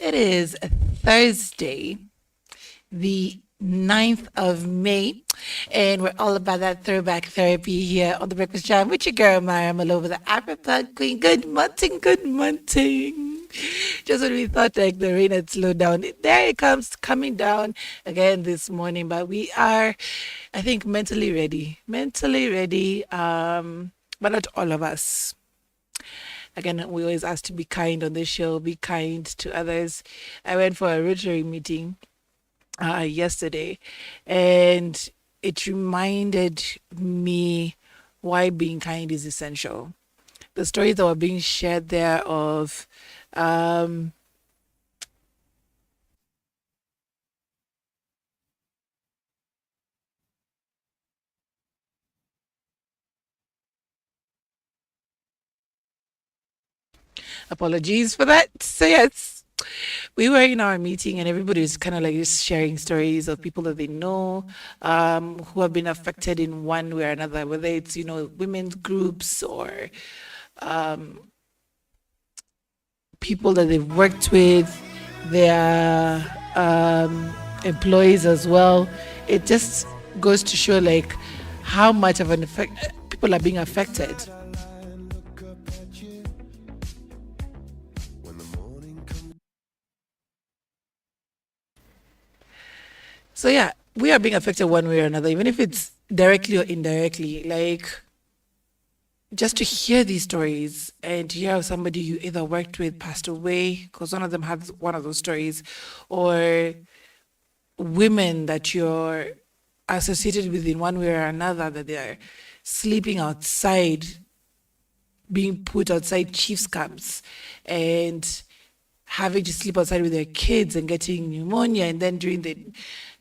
It is Thursday, the 9th of May, and we're all about that throwback therapy here on the Breakfast Jam with your girl, Myra Maloba, the Africa Queen. Good morning, good morning. Just when we thought like the rain had slowed down, there it comes coming down again this morning. But we are, I think, mentally ready. But not all of us. Again, we always ask to be kind on this show, be kind to others. I went for a Rotary meeting yesterday, and it reminded me why being kind is essential. The stories that were being shared there of apologies for that. So yes, we were in our meeting and everybody was kind of like just sharing stories of people that they know who have been affected in one way or another, whether it's, women's groups or people that they've worked with, their employees as well. It just goes to show like how much of an effect people are being affected. So yeah, we are being affected one way or another, even if it's directly or indirectly. Like just to hear these stories and to hear how somebody you either worked with passed away, because one of them had one of those stories, or women that you're associated with in one way or another, that they're sleeping outside, being put outside chief's camps, and having to sleep outside with their kids and getting pneumonia. And then during the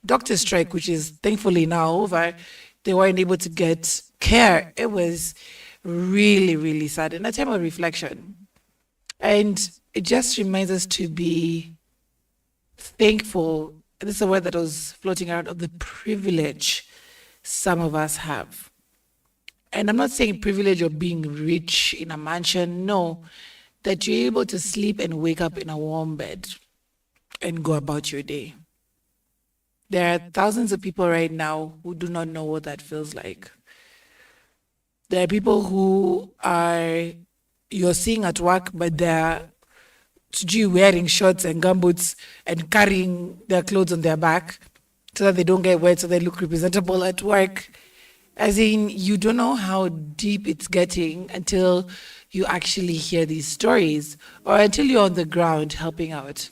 doctor strike, which is thankfully now over, they weren't able to get care. It was really, really sad, and a time of reflection. And it just reminds us to be thankful. This is a word that was floating around, of the privilege some of us have. And I'm not saying privilege of being rich in a mansion, no, that you're able to sleep and wake up in a warm bed and go about your day. There are thousands of people right now who do not know what that feels like. There are people who you're seeing at work, but they're wearing shorts and gumboots and carrying their clothes on their back so that they don't get wet, so they look presentable at work. As in, you don't know how deep it's getting until you actually hear these stories or until you're on the ground helping out.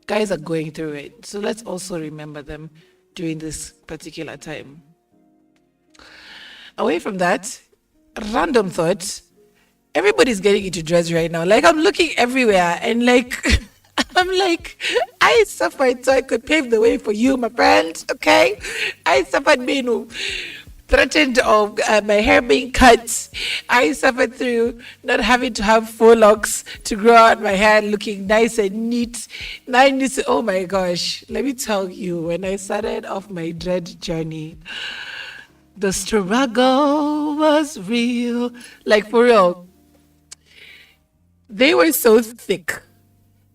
Guys are going through it. So let's also remember them during this particular time. Away from that, random thought. Everybody's getting into drugs right now. Like, I'm looking everywhere and like, I'm like, I suffered so I could pave the way for you, my friend. Okay? I suffered being threatened of my hair being cut. I suffered through not having to have full locks to grow out my hair looking nice and neat. Oh my gosh. Let me tell you, when I started off my dread journey, the struggle was real. Like, for real. They were so thick.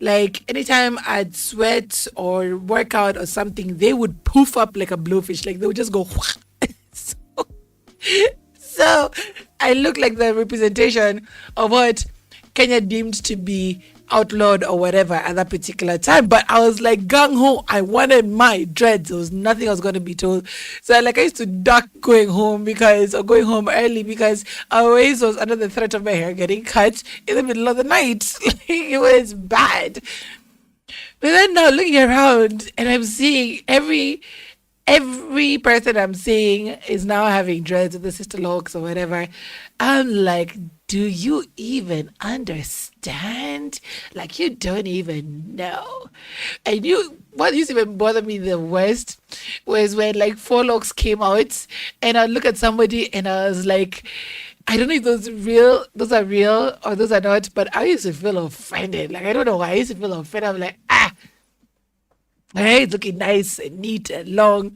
Like, anytime I'd sweat or work out or something, they would poof up like a blowfish. Like, they would just go so I look like the representation of what Kenya deemed to be outlawed or whatever at that particular time. But I was like gung-ho. I wanted my dreads. There was nothing I was going to be told. So I used to duck going home early because I always was under the threat of my hair getting cut in the middle of the night. It was bad. But then now looking around and I'm seeing every person I'm seeing is now having dreads with the sister locks or whatever. I'm like, do you even understand? Like, you don't even know. And what used to even bother me the worst was when like four locks came out and I look at somebody and I was like, I don't know if those are real or those are not, but I used to feel offended. Like, I don't know why I used to feel offended. I'm like, my hair is looking nice and neat and long.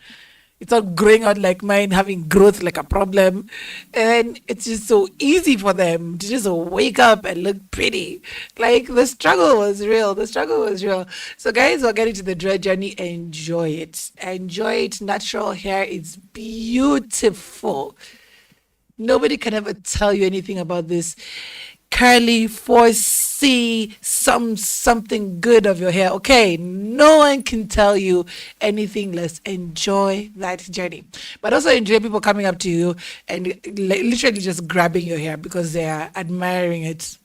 It's not growing out like mine, having growth like a problem. And it's just so easy for them to just wake up and look pretty. Like the struggle was real. The struggle was real. So guys who are getting to the dread journey, enjoy it. Enjoy it. Natural hair is beautiful. Nobody can ever tell you anything about this curly foresee something good of your hair. Okay, no one can tell you anything less. Enjoy that journey, but also enjoy people coming up to you and literally just grabbing your hair because they are admiring it.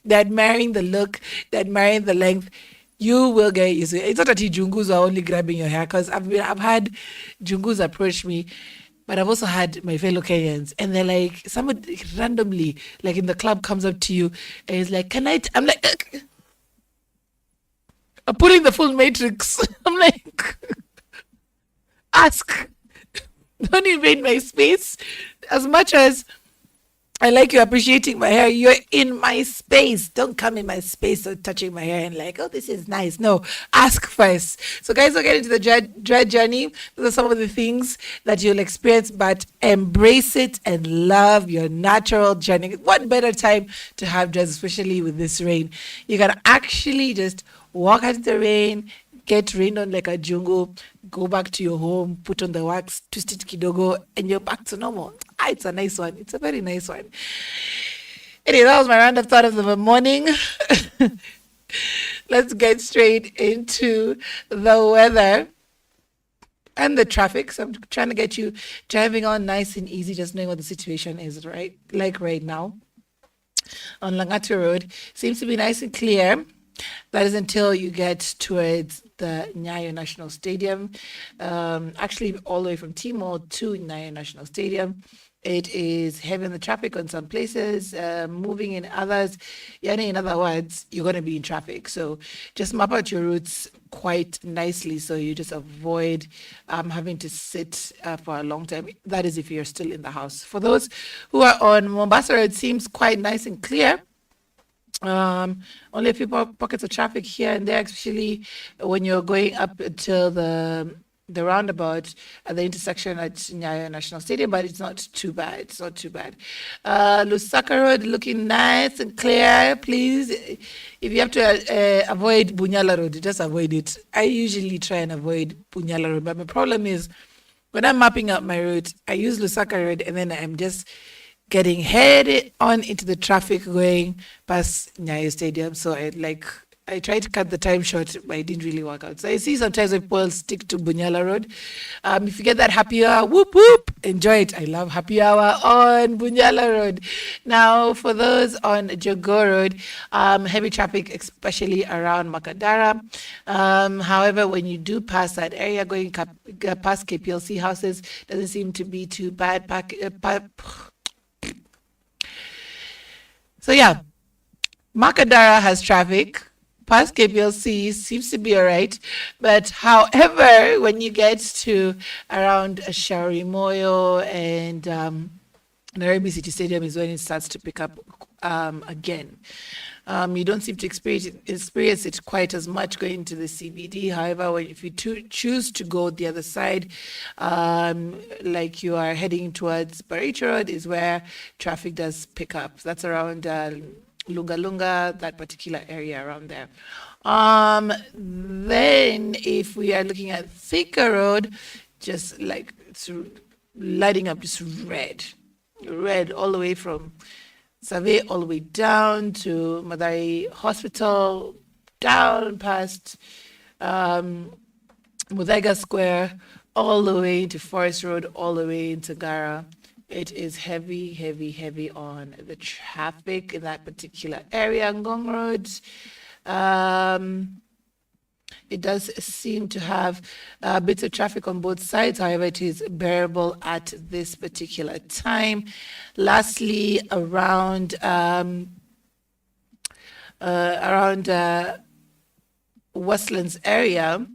They're admiring the look. They're admiring the length. You will get used to it. It's not that jungus are only grabbing your hair, because I've had jungus approach me, but I've also had my fellow Kenyans, and they're like, somebody randomly, like in the club, comes up to you and is like, "Can I?" I'm like, "Ugh." I'm putting the full matrix. I'm like, ask. Don't invade my space. As much as I like you appreciating my hair, you're in my space. Don't come in my space or touching my hair and like, oh, this is nice. No, ask first. So guys, we'll get into the dread journey. Those are some of the things that you'll experience, but embrace it and love your natural journey. What better time to have dreads, especially with this rain? You can actually just walk out in the rain, get rained on like a jungle, go back to your home, put on the wax, twist it kidogo, and you're back to normal. It's a nice one. It's a very nice one. Anyway, that was my random thought of the morning. Let's get straight into the weather and the traffic. So I'm trying to get you driving on nice and easy, just knowing what the situation is right now. On Langatu Road, seems to be nice and clear. That is until you get towards the Munyao National Stadium. Actually, all the way from Timor to Munyao National Stadium. It is heavy on the traffic on some places, moving in others. Yani, in other words, you're going to be in traffic. So just map out your routes quite nicely so you just avoid having to sit for a long time. That is if you're still in the house. For those who are on Mombasa Road, it seems quite nice and clear. Only a few pockets of traffic here and there, especially when you're going up to the roundabout at the intersection at Munyao National Stadium, but it's not too bad. It's not too bad. Lusaka Road looking nice and clear. Please, if you have to avoid Bunyala Road, just avoid it. I usually try and avoid Bunyala Road, but my problem is when I'm mapping out my route, I use Lusaka Road and then I'm just getting headed on into the traffic going past Munyao Stadium. So I tried to cut the time short, but it didn't really work out. So I see sometimes when people stick to Bunyala Road. If you get that happy hour, whoop, whoop, enjoy it. I love happy hour on Bunyala Road. Now, for those on Jogo Road, heavy traffic, especially around Makadara. However, when you do pass that area, going past KPLC houses, doesn't seem to be too bad. So yeah, Makadara has traffic. Past KPLC seems to be all right. But however, when you get to around Shaurimoyo and Nairobi City Stadium is when it starts to pick up again. You don't seem to experience it quite as much going to the CBD. However, if you choose to go the other side, like you are heading towards Baricho Road, is where traffic does pick up. That's around Lunga Lunga, that particular area around there. Then if we are looking at Thika Road, just like it's lighting up, just red all the way from Survey all the way down to Madari Hospital, down past Muthaiga Square, all the way into Forest Road, all the way into Gara. It is heavy on the traffic in that particular area, Ngong Road. It does seem to have bits of traffic on both sides. However, it is bearable at this particular time. Lastly, around Westlands area,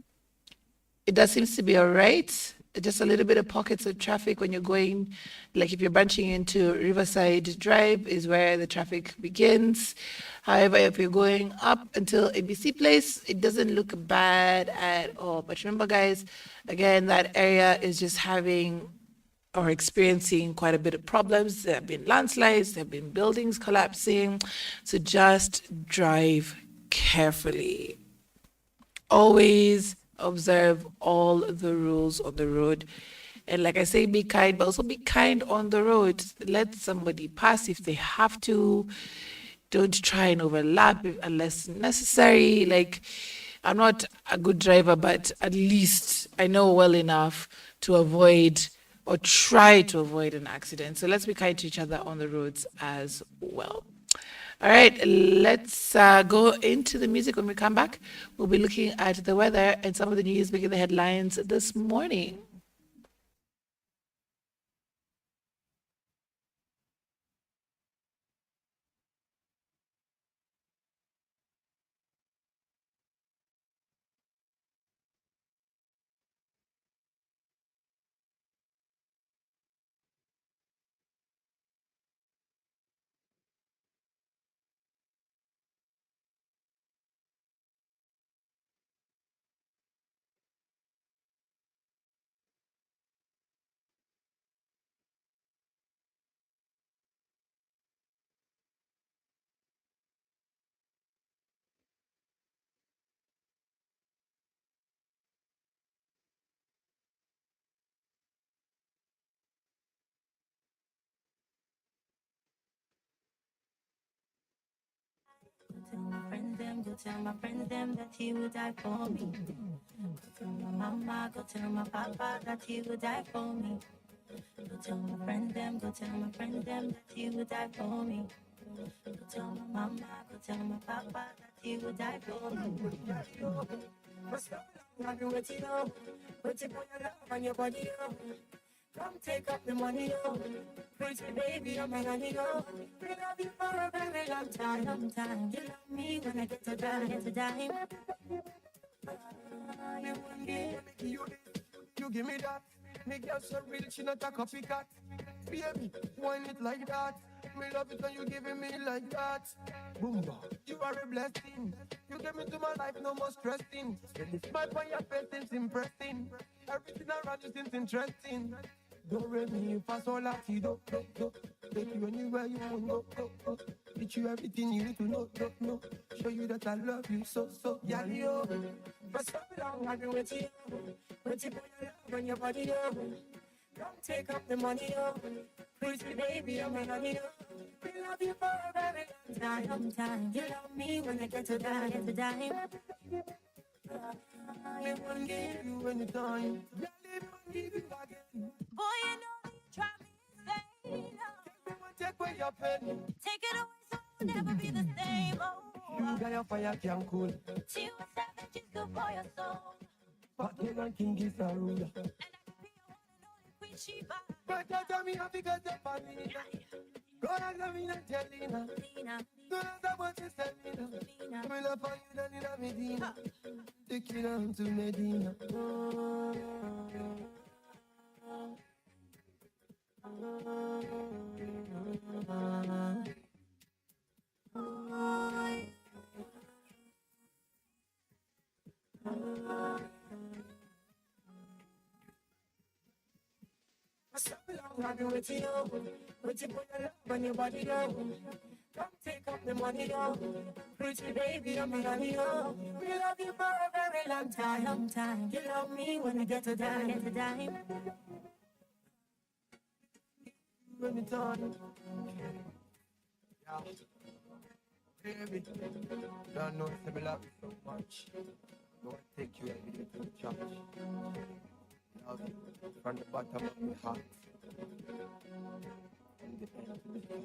it does seem to be all right. just a little bit of pockets of traffic when you're going, like if you're branching into Riverside Drive is where the traffic begins. However, if you're going up until ABC Place, it doesn't look bad at all. But remember, guys, again, that area is just having or experiencing quite a bit of problems. There have been landslides, there have been buildings collapsing. So just drive carefully. Always observe all the rules on the road. And like I say, be kind, but also be kind on the road. Let somebody pass if they have to. Don't try and overlap unless necessary. Like, I'm not a good driver, but at least I know well enough to avoid or try to avoid an accident. So let's be kind to each other on the roads as well. All right, let's go into the music. When we come back, we'll be looking at the weather and some of the news making the headlines this morning. Go tell my friends them that he would die for me. Go tell my mama, go tell my papa that he would die for me. Go tell my friends them, go tell my friends them that he would die for me. Go tell my mama, go tell my papa that he would die for me. I've been waiting on, waiting for your love and your body, oh. Come take up the money, oh. Pretty baby, I'm a honey, oh. We love you for a very long time, long time. You love me when I get to die, get to die. You give me that. Me girl so real, she not a copycat. Baby, wine it like that. Me love it when you giving me like that. Boomba, you are a blessing. You get me to my life, no more stressing. The smile on your face seems impressing. Everything around you seems interesting. Don't read me for so lucky, do. Take you anywhere you want, go. Teach you everything you need to know. Show you that I love you so. Yeah, yo. For so long I've been waiting for your love and your body, oh. Come take up the money, oh. Pretty baby, I'm a honey, oh. We love you for a very long time. You love me when I get to die, get to die. I won't give you any time. Yeah, I won't give you again. Boy, you know you drive me insane. Take away your pain. Take it away so I'll never be the same. Oh, You got your fire can cool. she was savage, is good for your soul. But the king is a ruler. And I can be your one and only queen Sheba. But you tell me how to get the money. Go and love me and tell Lina. Lina, Don't know what you said, Lina. Lina. Me love for you, then in Medina. Take you down to Medina. I've been waiting, waiting for your love and your body, oh. Come take up the money, oh. Pretty baby, I'm a honey, oh. We love you for a very long time, long time. You love me when I get to die, get to die. Anytime. Yeah. Baby, don't know if I love you so much. Don't take you every day to the church. Love you from the bottom of my heart. From the end of the heart.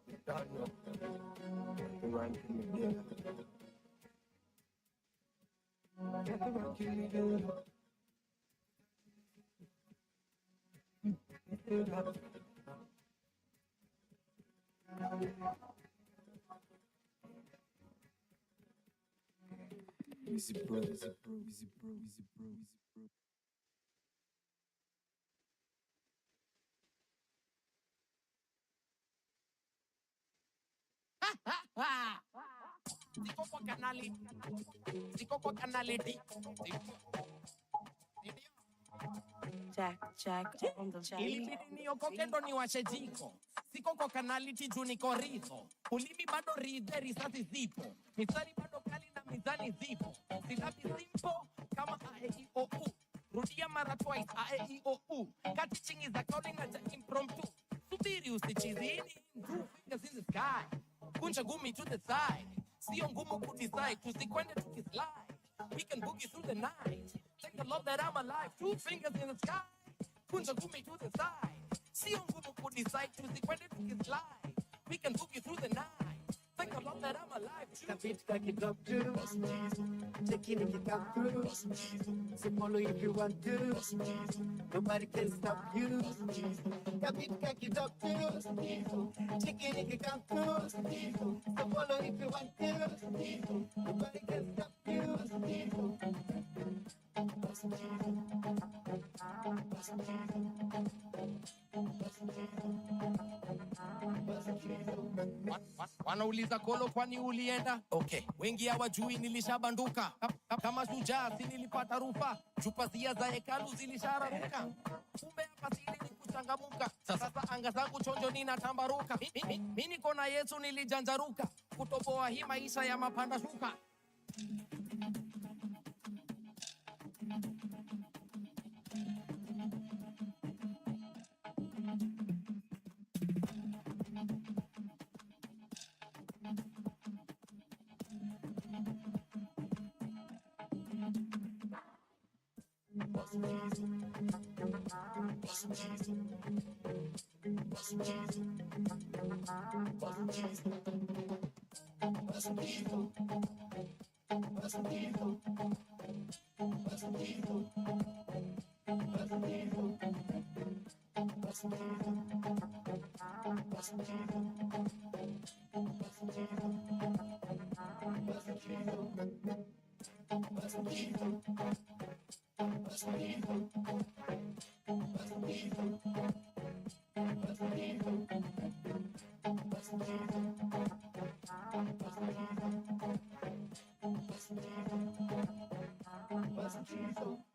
You don't know the rank in me there. Get the rank in me there. Easy bro. Jack on the Ilibidi niokoke ndo niwashe jiko. Siko kwa kanaliti juu niko ridho. Ulimi bado ridhe, risasi zipo. Mistari bado kali na mizani zipo. Silabi simpo kama A-E-I-O-U. Rudia mara twice A-E-I-O-U. Kati chingi za kauli na ja impromptu. Subiri usichizini, 2 fingers in the sky. Kunja gumi to the side. Sio ngumu kudecide, tusikwende tukislide. We can boogie through the night. Take the love that I'm alive, 2 fingers in the sky. Kunja gumi to the side. Sio ngumu kudecide, tusikwende tukislide. We can boogie through the night. Take the love that I'm alive. Kapit kakidop too. Taking it come through. So follow if you want to. Nobody can stop you. Kapit kakidop too. Taking it come through. So follow if you want to. Nobody can stop you. Wanauliza Kolo kwani ulienda? Okay, wengi hawajui nilishabanduka. Kama shujaa si nilipata rufa. Chupazia za hekalu zilishararuka. Kumbe hapa sili ni kuchangamuka. Sasa anga zangu chonjo ninatambaruka. Mimi niko na Yesu nilijanjaruka. Kutoboa hii maisha ya mapanda shuka.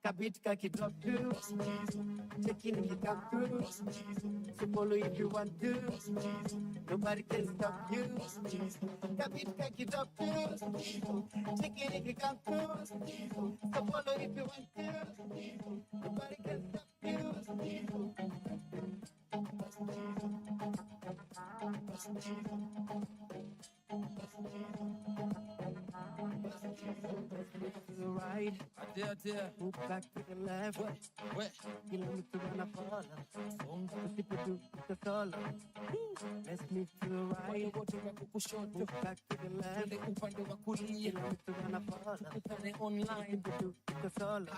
Kapit kakidop too. Taking it come through. So follow if you want to. Nobody can stop you. Kapit kakidop too. Taking it come through. So follow if you want to. Nobody can stop you. To the right, move back to the left. You know me to run a fall. The people do the solo. Let's move to the right, move back to the left. You know me to run a fall. Online. People do the solo.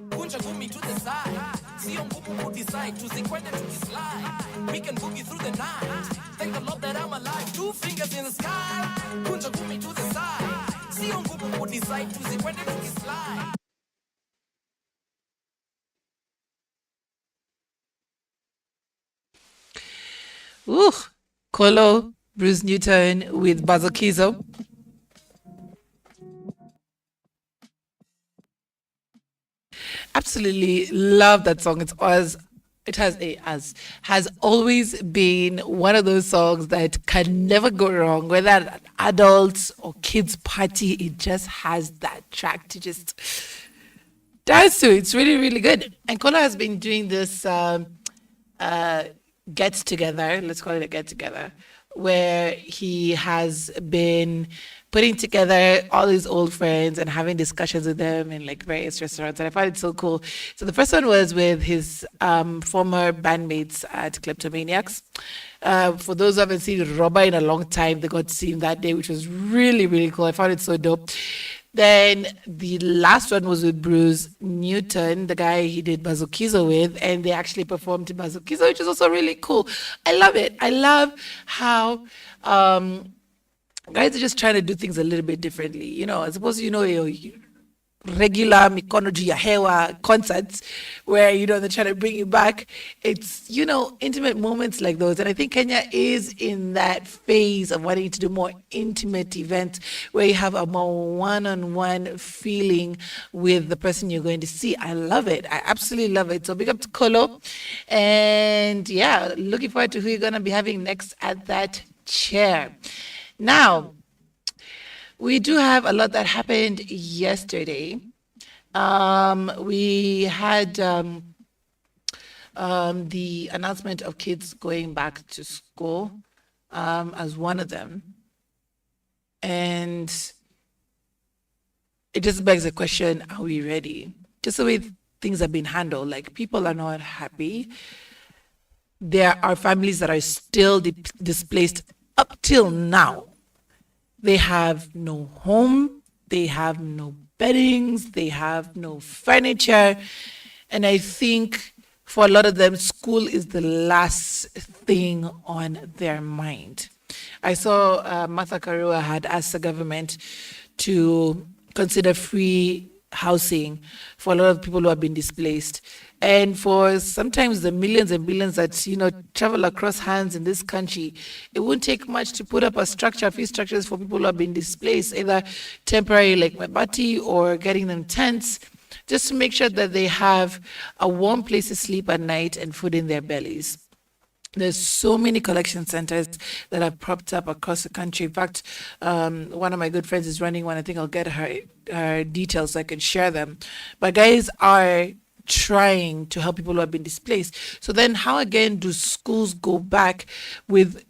Kunja gumi to the side. Sio ngumu kudecide, tusikwende tukislide. We can boogie through the night. Thank the Lord that I'm alive, 2 fingers in the sky. Kunja gumi to the side. Sio ngumu kudecide, tusikwende tukislide. Ooh, Kolo, Bruce Newton with Bazokizo. Absolutely love that song. Has always been one of those songs that can never go wrong, whether at adults or kids party. It just has that track to just dance to. It's really, really good. And Kola has been doing this get together, let's call it a get together, where he has been putting together all his old friends and having discussions with them in like various restaurants. And I find it so cool. So the first one was with his former bandmates at Kleptomaniacs. For those who haven't seen Robber in a long time, they got to see him that day, which was really, really cool. I found it so dope. Then the last one was with Bruce Newton, the guy he did Bazokizo with, and they actually performed to Bazokizo, which is also really cool. I love it. I love how guys are just trying to do things a little bit differently. You know, I suppose you know regular Mikono Juu ya Hewa concerts where, they're trying to bring you back. It's, intimate moments like those. And I think Kenya is in that phase of wanting to do more intimate events where you have a more one-on-one feeling with the person you're going to see. I love it. I absolutely love it. So big up to Kolo. And yeah, looking forward to who you're going to be having next at that chair. Now, we do have a lot that happened yesterday. We had the announcement of kids going back to school as one of them. And it just begs the question, are we ready? Just the way things have been handled, like people are not happy. There are families that are still displaced up till now. They have no home, they have no beddings, they have no furniture. And I think for a lot of them, school is the last thing on their mind. I saw Martha Karua had asked the government to consider free housing for a lot of people who have been displaced. And for sometimes the millions and billions that, travel across hands in this country, it won't take much to put up free structures for people who have been displaced, either temporary like Mabati or getting them tents, just to make sure that they have a warm place to sleep at night and food in their bellies. There's so many collection centers that have propped up across the country. In fact, one of my good friends is running one. I think I'll get her details so I can share them. But guys are trying to help people who have been displaced. So then how again do schools go back with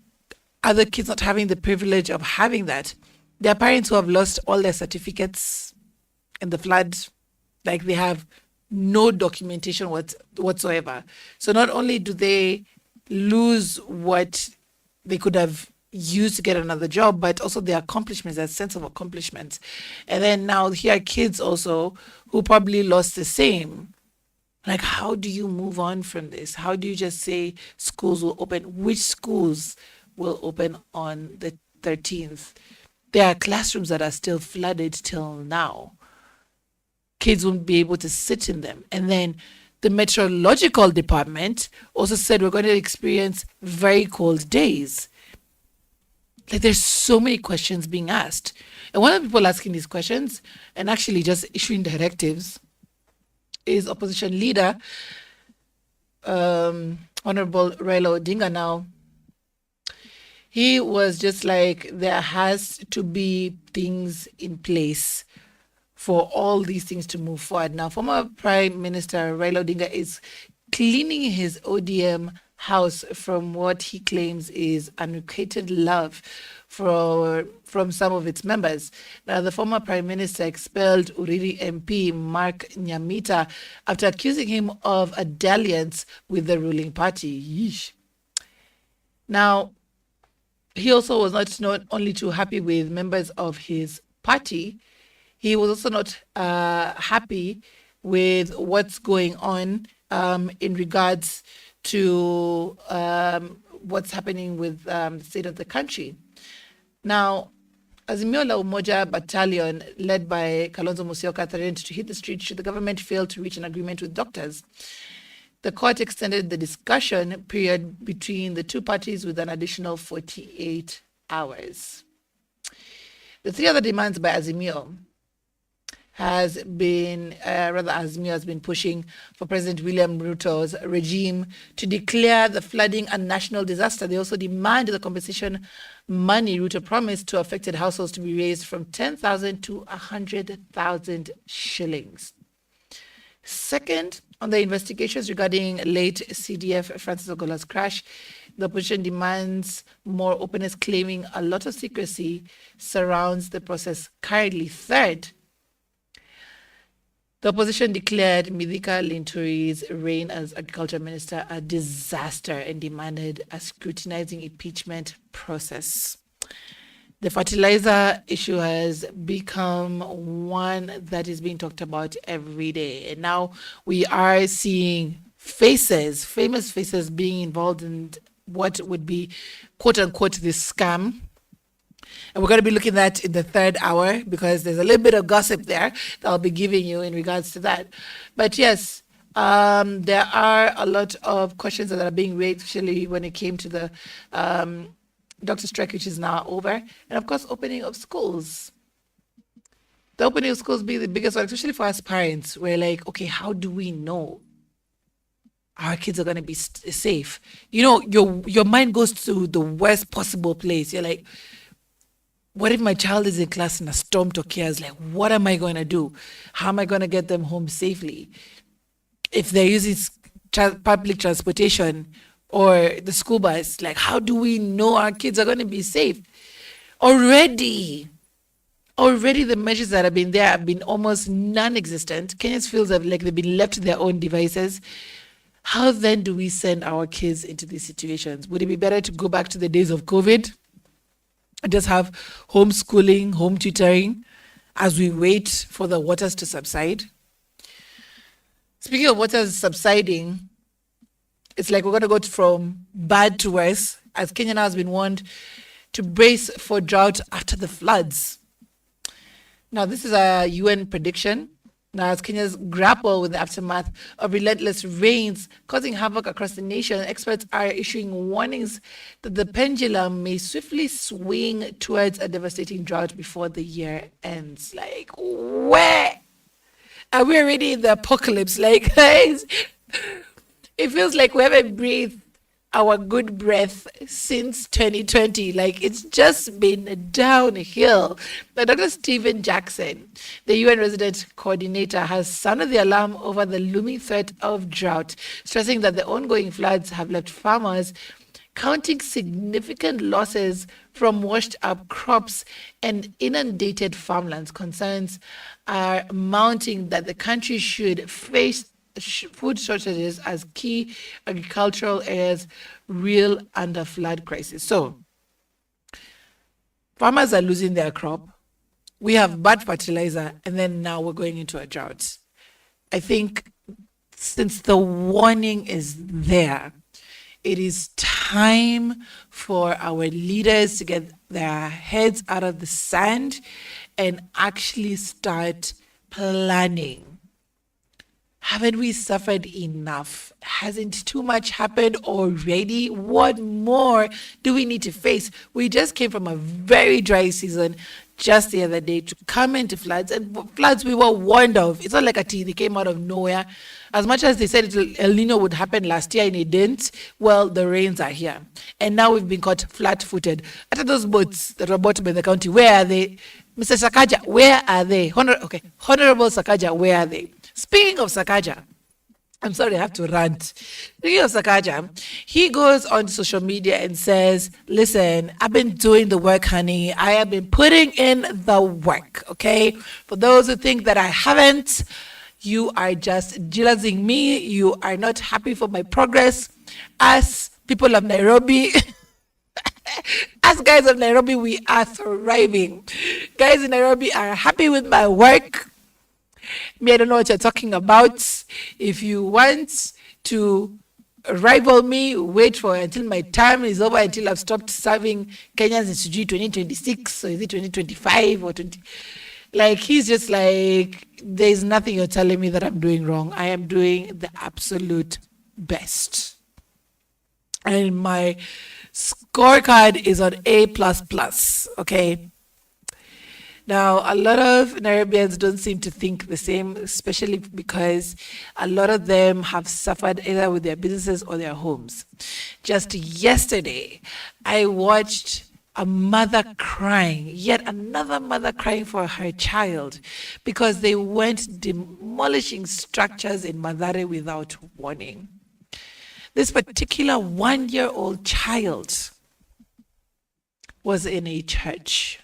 other kids not having the privilege of having that? There are parents who have lost all their certificates in the flood. Like they have no documentation whatsoever. So not only do they lose what they could have used to get another job, but also their accomplishments, that sense of accomplishments. And then now here are kids also who probably lost the same. Like, how do you move on from this? How do you just say schools will open? Which schools will open on the 13th? There are classrooms that are still flooded till now. Kids won't be able to sit in them. And then the meteorological department also said we're going to experience very cold days. Like, there's so many questions being asked. And one of the people asking these questions and actually just issuing directives is opposition leader, Honorable Raila Odinga now. He was just like, there has to be things in place for all these things to move forward. Now, former Prime Minister Raila Odinga is cleaning his ODM house from what he claims is unrequited love from some of its members. Now, the former Prime Minister expelled Uriri MP Mark Nyamita after accusing him of a dalliance with the ruling party. Yeesh. Now, he also was not only too happy with members of his party, he was also not happy with what's going on in regards to what's happening with the state of the country. Now, Azimio la Umoja battalion led by Kalonzo Musyoka threatened to hit the streets should the government fail to reach an agreement with doctors. The court extended the discussion period between the two parties with an additional 48 hours. The three other demands by Azimio Azimio has been pushing for President William Ruto's regime to declare the flooding a national disaster. They also demand the compensation money Ruto promised to affected households to be raised from 10,000 to 100,000 shillings. Second, on the investigations regarding late CDF Francis Ogola's crash, the opposition demands more openness, claiming a lot of secrecy surrounds the process currently. Third, the opposition declared Mithika Linturi's reign as agriculture minister a disaster and demanded a scrutinizing impeachment process. The fertilizer issue has become one that is being talked about every day. And now we are seeing famous faces being involved in what would be, quote unquote, this scam. And we're going to be looking at in the third hour because there's a little bit of gossip there that I'll be giving you in regards to that. But yes, there are a lot of questions that are being raised, especially when it came to the doctor strike, which is now over. And of course, opening of schools. The opening of schools being the biggest one, especially for us parents. We're like, okay, how do we know our kids are going to be safe? You know, your mind goes to the worst possible place. You're like, what if my child is in class and a storm occurs? Like, what am I going to do? How am I going to get them home safely? If they're using public transportation or the school bus, like, how do we know our kids are going to be safe? Already the measures that have been there have been almost non-existent. Kenyans feels like they've been left to their own devices. How then do we send our kids into these situations? Would it be better to go back to the days of COVID and just have homeschooling, home tutoring as we wait for the waters to subside? Speaking of waters subsiding, it's like we're going to go from bad to worse, as Kenya now has been warned to brace for drought after the floods. Now, this is a UN prediction. Now, as Kenyans grapple with the aftermath of relentless rains causing havoc across the nation, experts are issuing warnings that the pendulum may swiftly swing towards a devastating drought before the year ends. Like, where? Are we already in the apocalypse? Like, guys, it feels like we haven't breathed our good breath since 2020. Like, it's just been downhill. But Dr. Stephen Jackson, the UN resident coordinator, has sounded the alarm over the looming threat of drought, stressing that the ongoing floods have left farmers counting significant losses from washed up crops and inundated farmlands. Concerns are mounting that the country should face food shortages as key agricultural areas reel under flood crisis. So, farmers are losing their crop. We have bad fertilizer, and then now we're going into a drought. I think since the warning is there, it is time for our leaders to get their heads out of the sand and actually start planning. Haven't we suffered enough? Hasn't too much happened already? What more do we need to face? We just came from a very dry season just the other day to come into floods, and floods we were warned of. It's not like a tea, they came out of nowhere. As much as they said El Nino would happen last year and it didn't, well, the rains are here. And now we've been caught flat-footed. After those boats that were bought by the county, where are they? Mr. Sakaja, where are they? Honorable Sakaja, where are they? Speaking of Sakaja, I'm sorry, I have to rant. Speaking of Sakaja, he goes on social media and says, listen, I've been doing the work, honey. I have been putting in the work, okay? For those who think that I haven't, you are just jealousing me. You are not happy for my progress. As people of Nairobi, as guys of Nairobi, we are thriving. Guys in Nairobi are happy with my work. Me, I don't know what you're talking about. If you want to rival me, wait for until my time is over, until I've stopped serving Kenyans in Suji 2026, or is it 2025 or 20? Like, he's just like, there's nothing you're telling me that I'm doing wrong. I am doing the absolute best. And my scorecard is on A++, okay? Now, a lot of Nairobians don't seem to think the same, especially because a lot of them have suffered either with their businesses or their homes. Just yesterday, I watched a mother crying, yet another mother crying for her child, because they went demolishing structures in Mathare without warning. This particular 1-year-old child was in a church.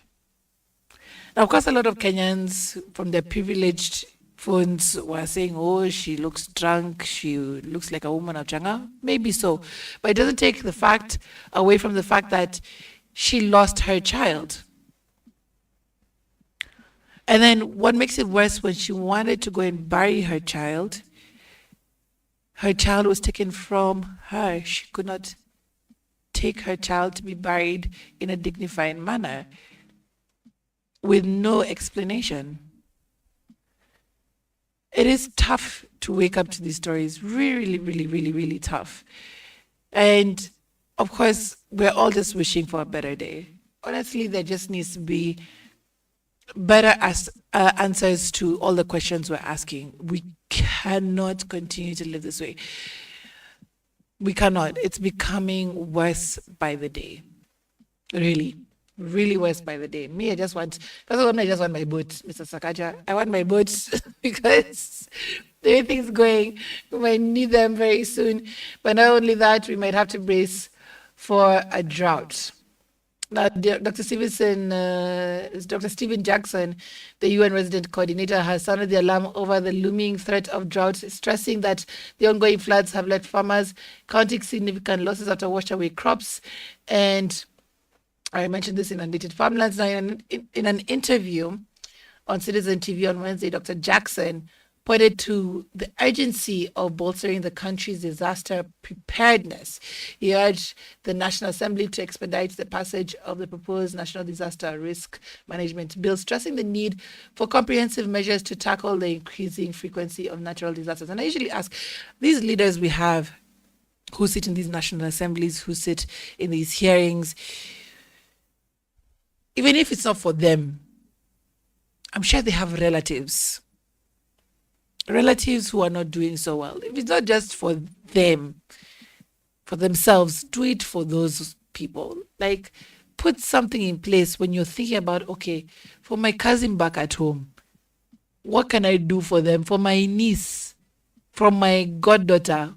Now, of course, a lot of Kenyans from their privileged phones were saying, oh, she looks drunk, she looks like a woman of Changa. Maybe so. But it doesn't take the fact away from the fact that she lost her child. And then what makes it worse, when she wanted to go and bury her child was taken from her. She could not take her child to be buried in a dignified manner. with no explanation. It is tough to wake up to these stories. Really, really, really, really tough. And of course, we're all just wishing for a better day. Honestly, there just needs to be better answers to all the questions we're asking. We cannot continue to live this way. We cannot. It's becoming worse by the day. Really, really worse by the day. Me, I just want my boat, Mr. Sakaja. I want my boat because the way things going, we might need them very soon. But not only that, we might have to brace for a drought. Now, Dr. Stephen Jackson, the UN resident coordinator, has sounded the alarm over the looming threat of drought, stressing that the ongoing floods have led farmers counting significant losses after washed away crops. And I mentioned this inundated farmlands. Now, in an interview on Citizen TV on Wednesday, Dr. Jackson pointed to the urgency of bolstering the country's disaster preparedness. He urged the National Assembly to expedite the passage of the proposed National Disaster Risk Management Bill, stressing the need for comprehensive measures to tackle the increasing frequency of natural disasters. And I usually ask these leaders we have who sit in these national assemblies, who sit in these hearings, even if it's not for them, I'm sure they have relatives who are not doing so well. If it's not just for them, for themselves, do it for those people. Like, put something in place when you're thinking about, okay, for my cousin back at home, what can I do for them? For my niece, from my goddaughter,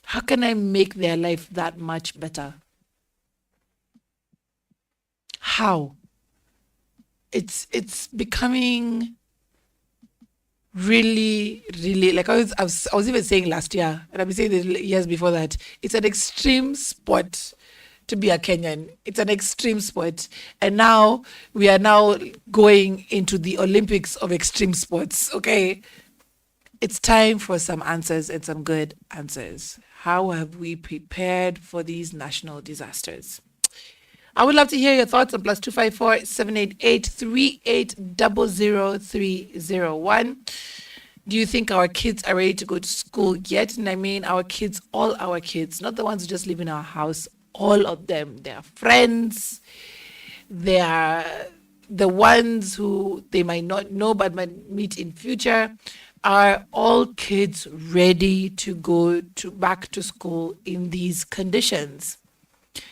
how can I make their life that much better? How? It's becoming really, really, like I was even saying last year, and I've been saying this years before that, it's an extreme sport to be a Kenyan. It's an extreme sport. And now we are now going into the Olympics of extreme sports, okay? It's time for some answers and some good answers. How have we prepared for these national disasters? I would love to hear your thoughts on +254 788 301. Do you think our kids are ready to go to school yet? And I mean our kids, all our kids, not the ones who just live in our house, all of them. They are friends. They are the ones who they might not know but might meet in future. Are all kids ready to go back to school in these conditions?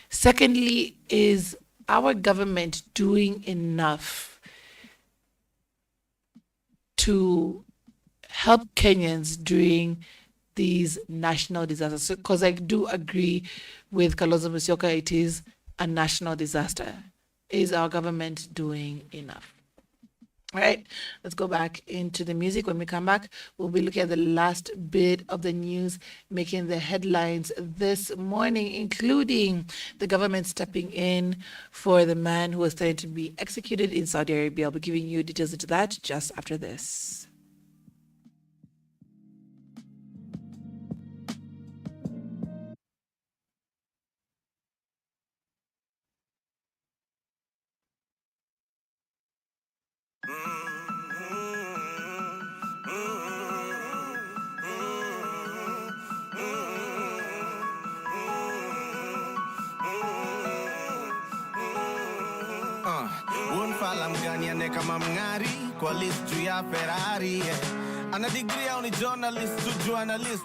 Secondly, is our government doing enough to help Kenyans during these national disasters? Because I do agree with Kalonzo Musyoka, it is a national disaster. Is our government doing enough? All right, let's go back into the music. When we come back, we'll be looking at the last bit of the news making the headlines this morning, including the government stepping in for the man who was threatened to be executed in Saudi Arabia. I'll be giving you details into that just after this. Unfala mgani ane kama mngari kwa list juu ya Ferrari, yeah. Ana degree au ni journalist, tuju analyst.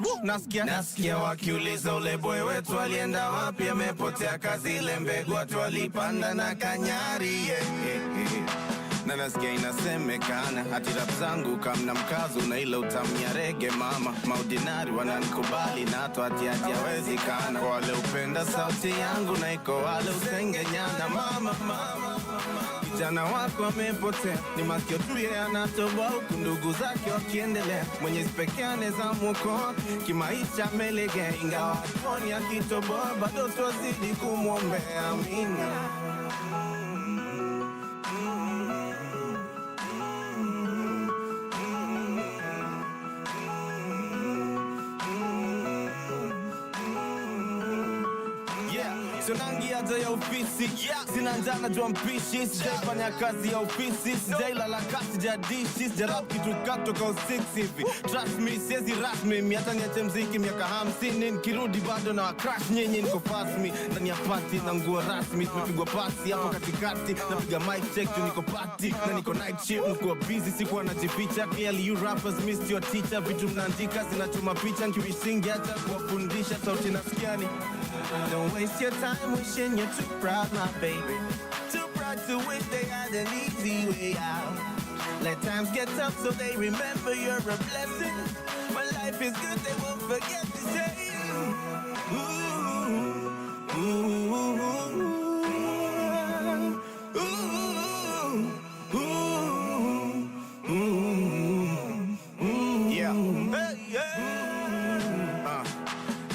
Nasikia wakiuliza ule boy wetu alienda wapi, amepotea kazi ile mbegu watu walipanda na kanyari, yeah. Na nasikia inasemekana hati rap zangu kamna mkazo na ile utamia rege mama. Maudinari wananikubali na hatu hati hawezekana. Kwa wale upenda sauti yangu na iko wale usengenyana mama. Kijana wako amepotea, ni masikio tu yeye anatoboa huku ndugu zake wakiendelea. Mwenyezi pekee anaweza muokoa, kimaisha amelegea, ingawa hatuoni akitoboa, bado twazidi kumwombea, amina. sionangi haja ya ofisi. Sina njaa najua mpishi, sijaifanya kazi ya ofisi. Sijailala kasi sijadishi, sijarap kitu katoka 6 hivi. Trust me, siezi rush me, hata niache mziki miaka 50. Nikirudi bado na crash nyinyi niko fast me. Ndani ya party na nguo rasmi, tumepigwa pasi hapo katikati. Napiga mic check tu niko party, na niko night shift, niko busy sikuwa najificha. Clearly you rappers missed your teacher. Vitu mnaandika zinachoma picha, nikiwisingi hata kuwafundisha sauti nasikiani. Don't waste your time wishing you're too proud, my baby. Too proud to wish they had an easy way out. Let times get tough so they remember you're a blessing. When life is good they won't forget to say ooh, ooh, ooh, ooh, ooh, ooh. Yeah. Hey, yeah.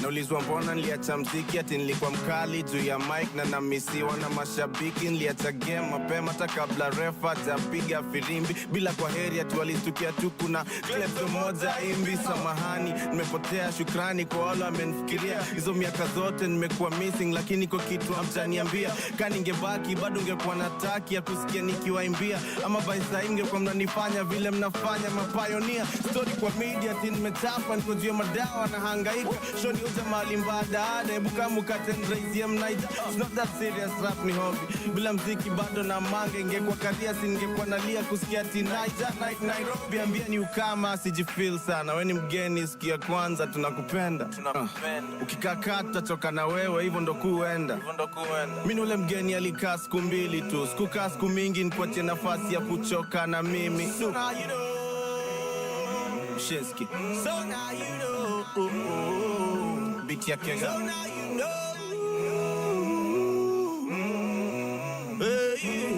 Naulizwa mbona niliacha mziki, ati nilikuwa mkali juu ya mic na namisiwa na mashabiki. Niliacha game mapema hata kabla refa hajapiga firimbi. Bila kwa heri ati walistukia tu kuna clip moja imbi. Samahani nimepotea, shukrani kwa wale wamenifikiria. Hizo miaka zote nimekuwa missing, lakini kwa kitu hamjaniambia. Kani ningebaki bado ungekuwa nataki ya kusikia nikiwaimbia. Ama by saa ingekuwa mnanifanya vile mnafanya mapioneer. Story kwa media ati nimechapa, niko juu ya madawa na hangaika. Shoni mali mbada, ebu kama ukatendraizi ya mnaita. It's not that serious, rap ni hobby. Bila mziki bado na manga, ingekuwa karia singekuwa nalia kusikia tinaija night Nairobi. Ambia ni ukama, sijifeel sana. We ni mgeni, sikia kwanza, tunakupenda. Ukikakaa tutachoka na wewe, hivyo ndo kuenda. Mimi ule mgeni alikaa siku 2 tu, sikukaa siku mingi nikuachie nafasi ya kuchoka na mimi. So now you know, Shinsky. So now you know. Beat ya Kega. So now you know. Hey. Hey.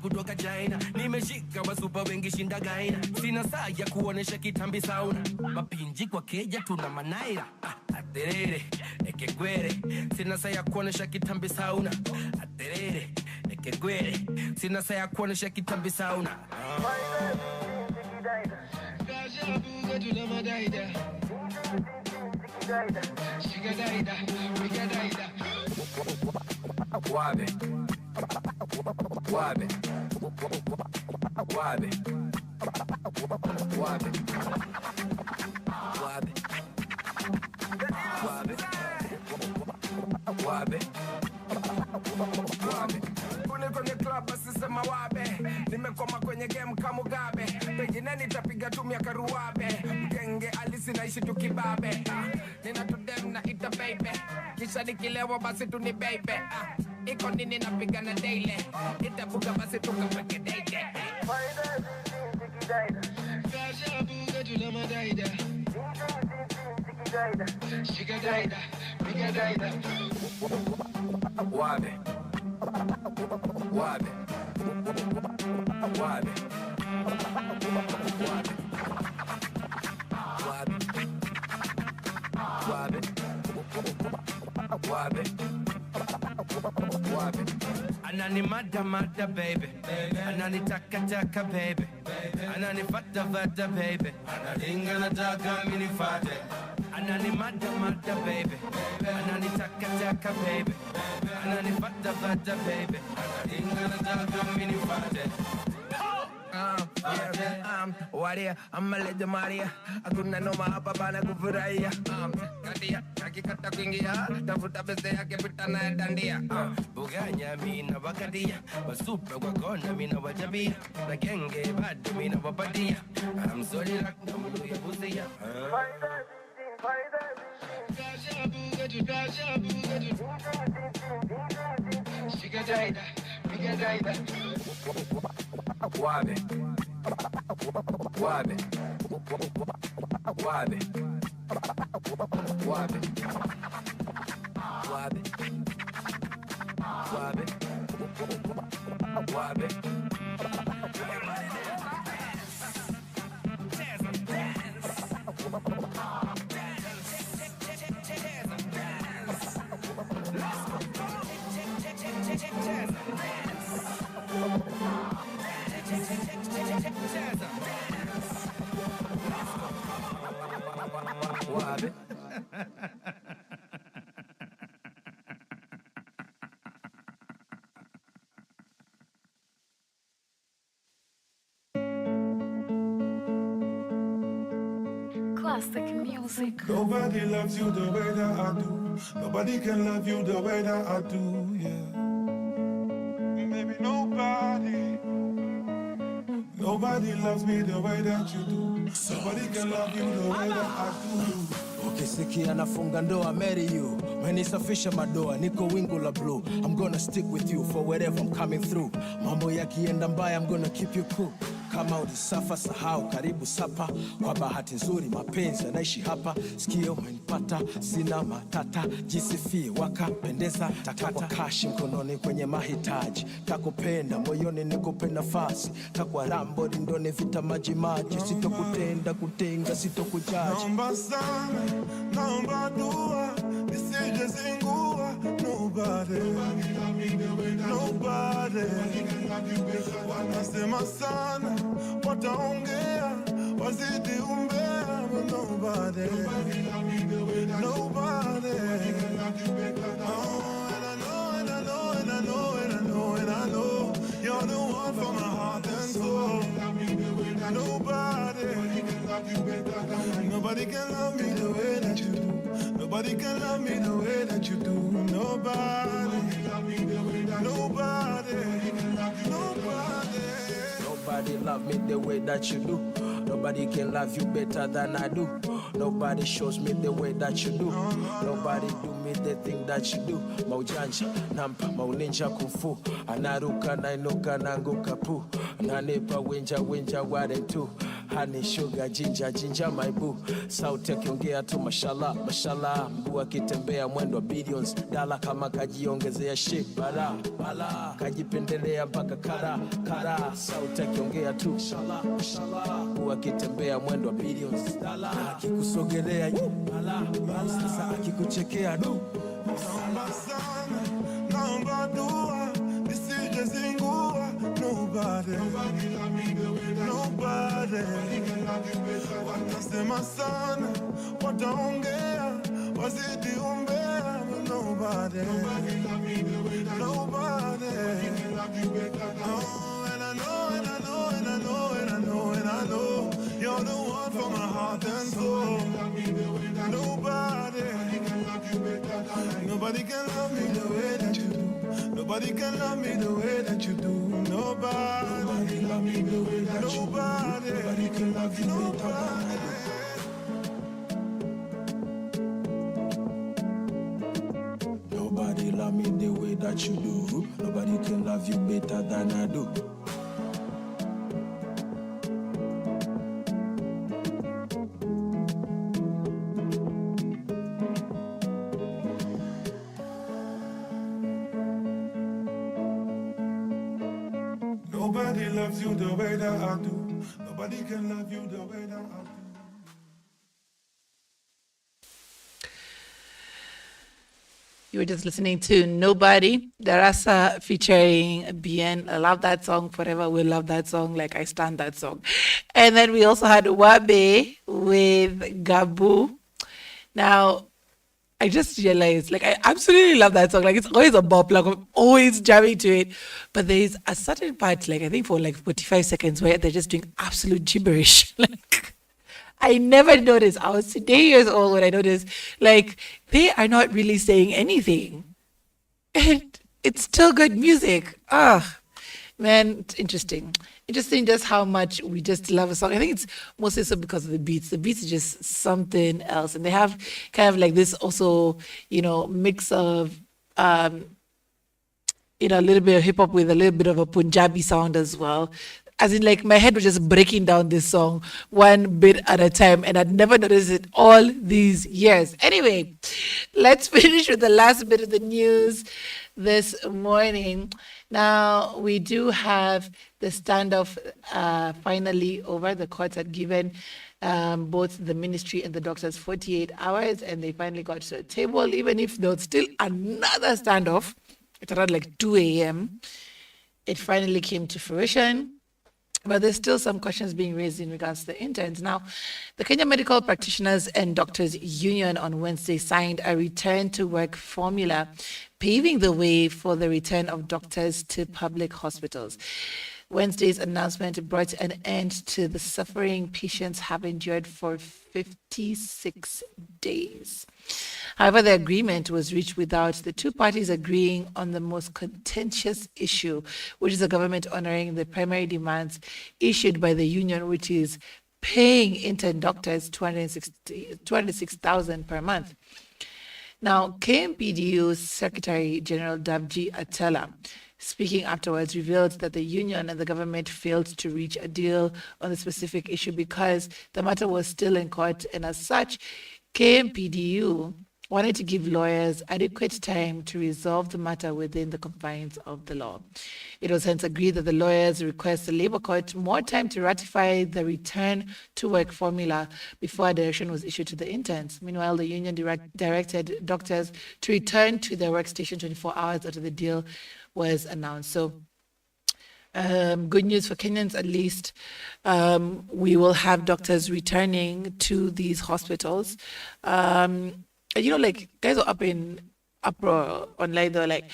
Kutoka China nimeshika wasupa wengi shinda gaina. Sina saa ya kuonesha kitambi sauna. Mapinji kwa keja tuna manaira. Aterere ekegwere. Sina saa ya kuonesha kitambi sauna. Aterere ekegwere. Sina saa ya kuonesha kitambi sauna. Wabe Wabe Wabe Wabe Wabe Wabe Wabe Wabe. Kule kwenye club asisema wabe. Nimekoma kwenye game kama Mugabe. Pengine nitapiga tu miaka ruwabe. Mgenge alisi naishi tu kibabe. Nina tu dem na ita baby. Kisha nikilewa basi tu ni baby. Iko nini napigana daily. Itabuga basi tukapeke daily. Kasha buga tulama daida. Shika daida. Piga daida. Wabe Wabe Wabe Wabe Wabe Wabe Wabe Wabe. Anani mada baby. Anani taka baby. Anani fata baby. Analinga na taka mini fate. Anani mada baby. Anani taka baby. Anani fata baby. Analinga na taka mini fate. Waria, I'ma let the Maria. Hakuna noma hapa bana kufurahia. Kadia, kakikata kuingia. Tafuta pesa yake pita na dandia. Buganya mina wakadia. Wasupe kwa kona mina wajabia. Na genge bado mina wapatia. I'm sorry like no mulu ya buzia. Wabe. Wabe. Wabe. Wabe. Wabe. Wabe. Wabe. Wabe. Classic music. Nobody loves you the way that I do. Nobody can love you the way that I do, yeah. Maybe nobody. Nobody loves me the way that you do. Nobody can love you the way that I do. Ukisikia nafunga ndoa, marry you. Menisafisha madoa, niko wingu la blue. I'm gonna stick with you for wherever I'm coming through. Mambo yakienda mbaya, I'm gonna keep you cool. Kama ulisafa sahau, karibu sapa. Kwa bahati nzuri mapenzi yanaishi hapa. Sikio umenipata, sina matata. Jisifie wakapendeza, takwa kashi mkononi kwenye mahitaji. Takupenda moyoni nikupe nafasi. Takwa rambo rindoni vita maji maji. Sitokutenda kutenga, sitokujaji. Naomba sana, naomba dua, nisije zingua. Nobody, nobody. Wanasema sana, wataongea, wazidi umbea. But nobody, nobody. Oh, and I know, and I know, and I know, and I know, and I know. You're the one for my heart and soul. Nobody, nobody can love me the way that you do. Nobody can love me the way that you do. Nobody, nobody, nobody. Nobody love me the way that you do. Nobody can love you better than I do. Nobody shows me the way that you do. Nobody do me the thing that you do. Maujanja, nampa, mauninja kufu. Anaruka, nainuka, nanguka pu. Nanepa, winja, ware tu. Honey, sugar, ginger, my boo. Sauti akiongea tu mashallah. Mguu akitembea mwendo billions. Dala kama kajiongezea shit. Bala. Kajipendelea mpaka kara. Sauti akiongea tu mashallah. Mguu akitembea mwendo billions. Dala akikusogelea bala. Sasa akikuchekea du. Naomba sana, naomba dua, nisije zingua. Nobody, nobody. Wanasema sana, wataongea, wazidi umbea. But nobody, nobody. Oh, and I know, and I know, and I know, and I know, and I know. You're the one for my heart and soul. Nobody, nobody can love me the way that you do. Nobody can love me the way that you do. Nobody love me the way that you do. Nobody can love you nobody. Nobody love me the way that you do. Nobody can love you better than I do. Nobody loves you the way that I do. Nobody can love you the way that I do. You were just listening to Nobody, Darasa featuring Bien. I love that song. Forever will love that song. Like, I stand that song. And then we also had Wabe with Gabu. Now, I just realized, like, I absolutely love that song. Like, it's always a bop. Like, I'm always jamming to it. But there's a certain part, like, I think for like 45 seconds where they're just doing absolute gibberish. Like, I never noticed. I was 8 years old when I noticed, like, they are not really saying anything. And it's still good music. Man, it's interesting. interesting just how much we just love a song. I think it's mostly so because of the beats. The beats are just something else. And they have kind of like this also, mix of, a little bit of hip hop with a little bit of a Punjabi sound as well. As in, like, my head was just breaking down this song one bit at a time, and I'd never noticed it all these years. Anyway, let's finish with the last bit of the news this morning. Now, we do have the standoff finally over. The courts had given both the ministry and the doctors 48 hours, and they finally got to the table, even if there was still another standoff. It's around like 2 a.m. It finally came to fruition. But there's still some questions being raised in regards to the interns. Now, the Kenya Medical Practitioners and Doctors Union on Wednesday signed a return to work formula, paving the way for the return of doctors to public hospitals. Wednesday's announcement brought an end to the suffering patients have endured for 56 days. However, the agreement was reached without the two parties agreeing on the most contentious issue, which is the government honoring the primary demands issued by the union, which is paying intern doctors 206,000 per month. Now, KMPDU Secretary General Dabji Atela, speaking afterwards, revealed that the union and the government failed to reach a deal on the specific issue because the matter was still in court, and as such, KMPDU wanted to give lawyers adequate time to resolve the matter within the confines of the law. It was hence agreed that the lawyers request the Labour Court more time to ratify the return to work formula before a direction was issued to the interns. Meanwhile, the union directed doctors to return to their workstation 24 hours after the deal was announced. So, good news for Kenyans, at least. We will have doctors returning to these hospitals. Like, guys are up in uproar online. They're like,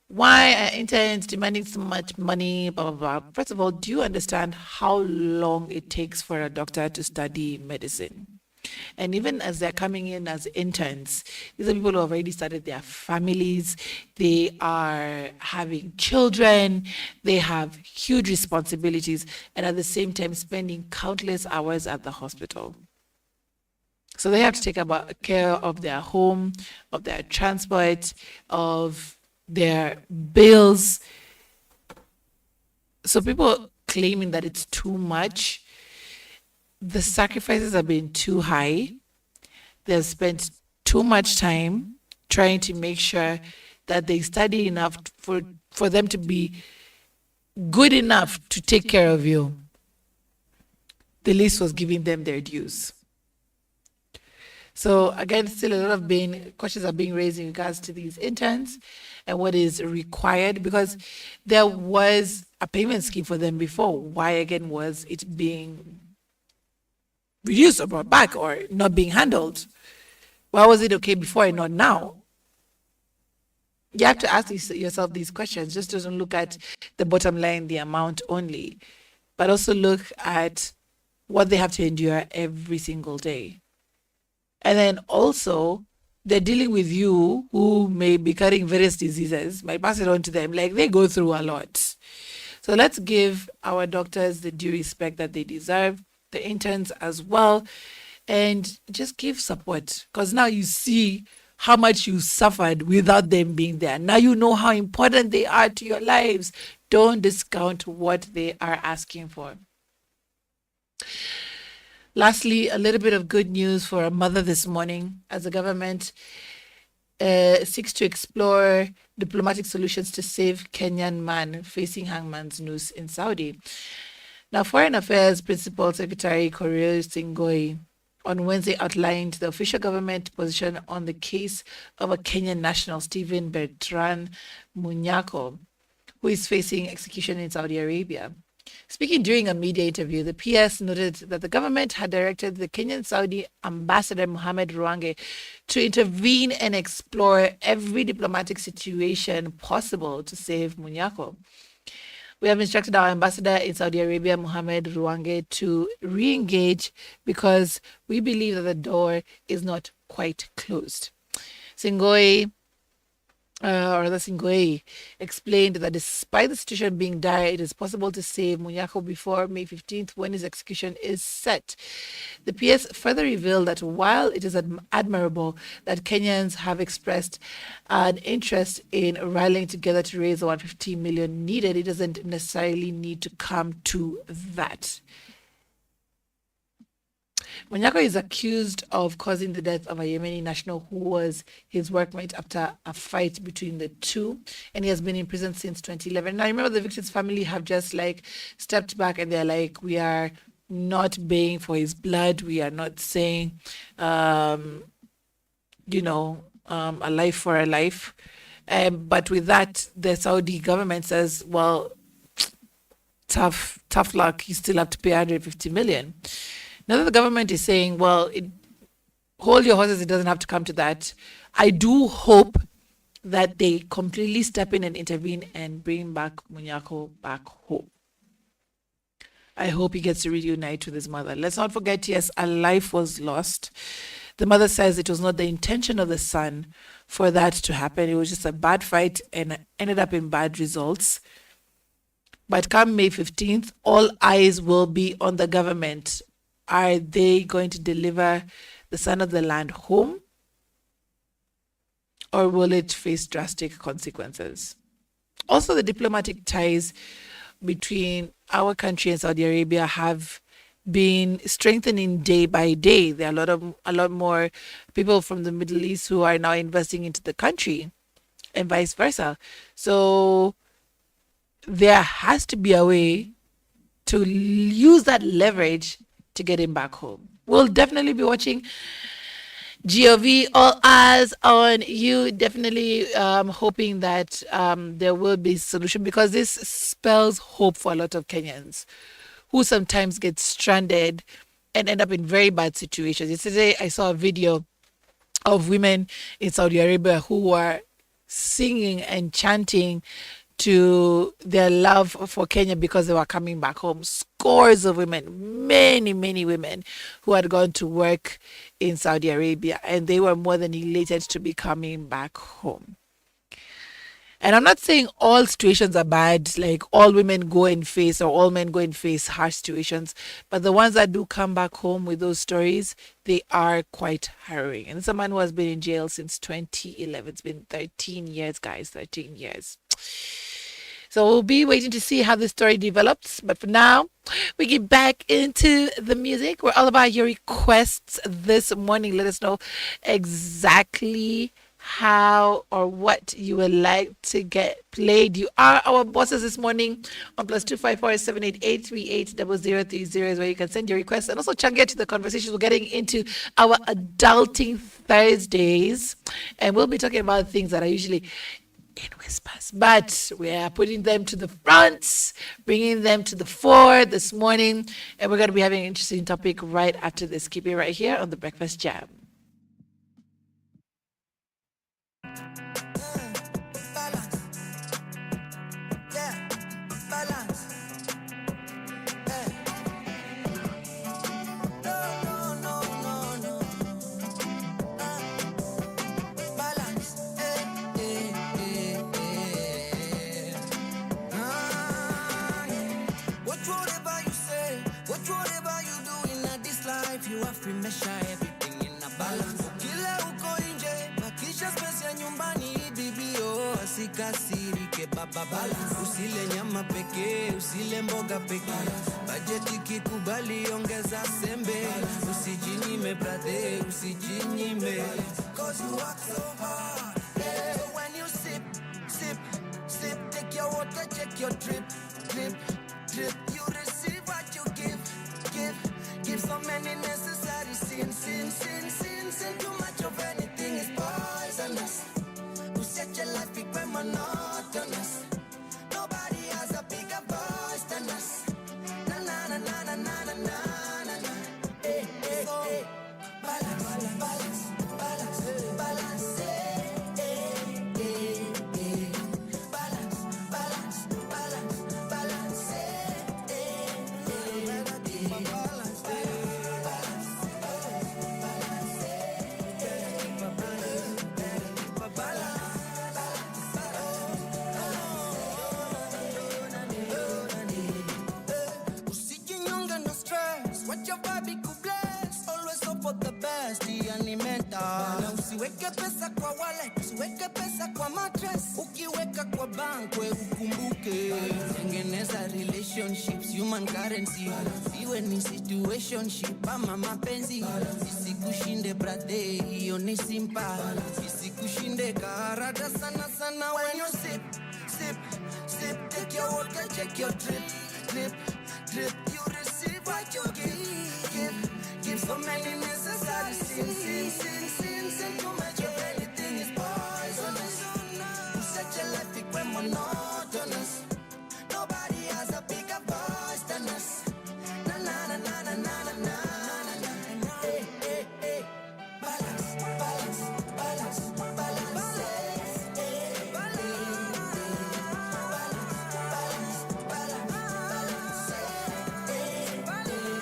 why are interns demanding so much money, blah, blah, blah. First of all, do you understand how long it takes for a doctor to study medicine? And even as they're coming in as interns, these are people who have already started their families. They are having children. They have huge responsibilities, and at the same time spending countless hours at the hospital. So they have to take care of their home, of their transport, of their bills. So people claiming that it's too much, the sacrifices have been too high. They've spent too much time trying to make sure that they study enough for them to be good enough to take care of you. The list was giving them their dues. So again, still a lot of questions are being raised in regards to these interns and what is required, because there was a payment scheme for them before. Why again was it being reduced or brought back or not being handled? Why was it okay before and not now? You have to ask yourself these questions. Just don't look at the bottom line, the amount only, but also look at what they have to endure every single day. And then also, they're dealing with you who may be carrying various diseases, might pass it on to them. Like, they go through a lot. So let's give our doctors the due respect that they deserve, the interns as well, and just give support. Because now you see how much you suffered without them being there. Now you know how important they are to your lives. Don't discount what they are asking for. Lastly, a little bit of good news for a mother this morning, as the government seeks to explore diplomatic solutions to save Kenyan man facing hangman's noose in Saudi. Now, Foreign Affairs Principal Secretary Korir Singoi on Wednesday outlined the official government position on the case of a Kenyan national, Stephen Bertrand Munyao, who is facing execution in Saudi Arabia. Speaking during a media interview, the PS noted that the government had directed the Kenyan Saudi ambassador Mohammed Ruange to intervene and explore every diplomatic situation possible to save Munyao. We have instructed our ambassador in Saudi Arabia, Mohammed Ruange, to re-engage because we believe that the door is not quite closed. Singoi or rather Singoi, explained that despite the situation being dire, it is possible to save Munyao before May 15th when his execution is set. The PS further revealed that while it is admirable that Kenyans have expressed an interest in rallying together to raise the 150 million needed, it doesn't necessarily need to come to that. Munyao is accused of causing the death of a Yemeni national who was his workmate after a fight between the two, and he has been in prison since 2011. Now, remember, the victim's family have just like stepped back and they're like, we are not baying for his blood. We are not saying, a life for a life. But with that, the Saudi government says, well, tough luck. You still have to pay 150 million. Now the government is saying, well, hold your horses, it doesn't have to come to that. I do hope that they completely step in and intervene and bring back Munyao back home. I hope he gets to reunite with his mother. Let's not forget, yes, a life was lost. The mother says it was not the intention of the son for that to happen. It was just a bad fight and ended up in bad results. But come May 15th, all eyes will be on the government. Are they going to deliver the son of the land home? Or will it face drastic consequences? Also, the diplomatic ties between our country and Saudi Arabia have been strengthening day by day. There are a lot more people from the Middle East who are now investing into the country, and vice versa. So there has to be a way to use that leverage to get him back home. We'll definitely be watching GOV, all eyes on you. Definitely hoping that there will be a solution, because this spells hope for a lot of Kenyans who sometimes get stranded and end up in very bad situations. Yesterday, I saw a video of women in Saudi Arabia who were singing and chanting to their love for Kenya because they were coming back home. Scores of women, many women who had gone to work in Saudi Arabia, and they were more than elated to be coming back home. And I'm not saying all situations are bad, like all women go and face or all men go and face harsh situations, but the ones that do come back home with those stories, they are quite harrowing. And it's a man who has been in jail since 2011. It's been 13 years, guys, 13 years. So we'll be waiting to see how the story develops. But for now, we get back into the music. We're all about your requests this morning. Let us know exactly how or what you would like to get played. You are our bosses this morning on +254 788 380030 is where you can send your requests and also get to the conversations. We're getting into our Adulting Thursdays, and we'll be talking about things that are usually in whispers, but we are putting them to the front, bringing them to the fore this morning, and we're going to be having an interesting topic right after this. Keep it right here on the Breakfast Jam. You have to measure everything in a balance. Kila uko nje, makisha space ya nyumbani, bibio asikasirike baba balance. Usile nyama pekee, usile mboga pekee. Budget ikikubali ongeza sembe. Usijinyime brother, usijinyime. Cause you work so hard. Yeah. So when you sip, take your water, check your drip. You receive what you give. Give so many necessary sins. Too much of anything is poisonous. Who set your life big when monotonous? Nobody has a bigger voice than us. Na na na na na na na na na. Hey, so balance. Balance. Usiweke pesa kwa wallet, usiweke pesa kwa mattress. Ukiweka kwa bank we ukumbuke. Tengeneza relationships, human currency. Iwe ni situationship ama mapenzi. Isikushinde brother, hiyo ni simpa. Isikushinde karada sana sana. When you sip, sip, sip, take your water, check your drip, drip, drip. You receive what you give. Give so many necessary sins, and too much of anything is poisonous. You set your life equal monotonous. Nobody has a bigger voice than us. Na na na na na na na na. Hey hey hey, balance, balance, balance, balance. Hey, balance, balance, balance, balance. Hey, balance.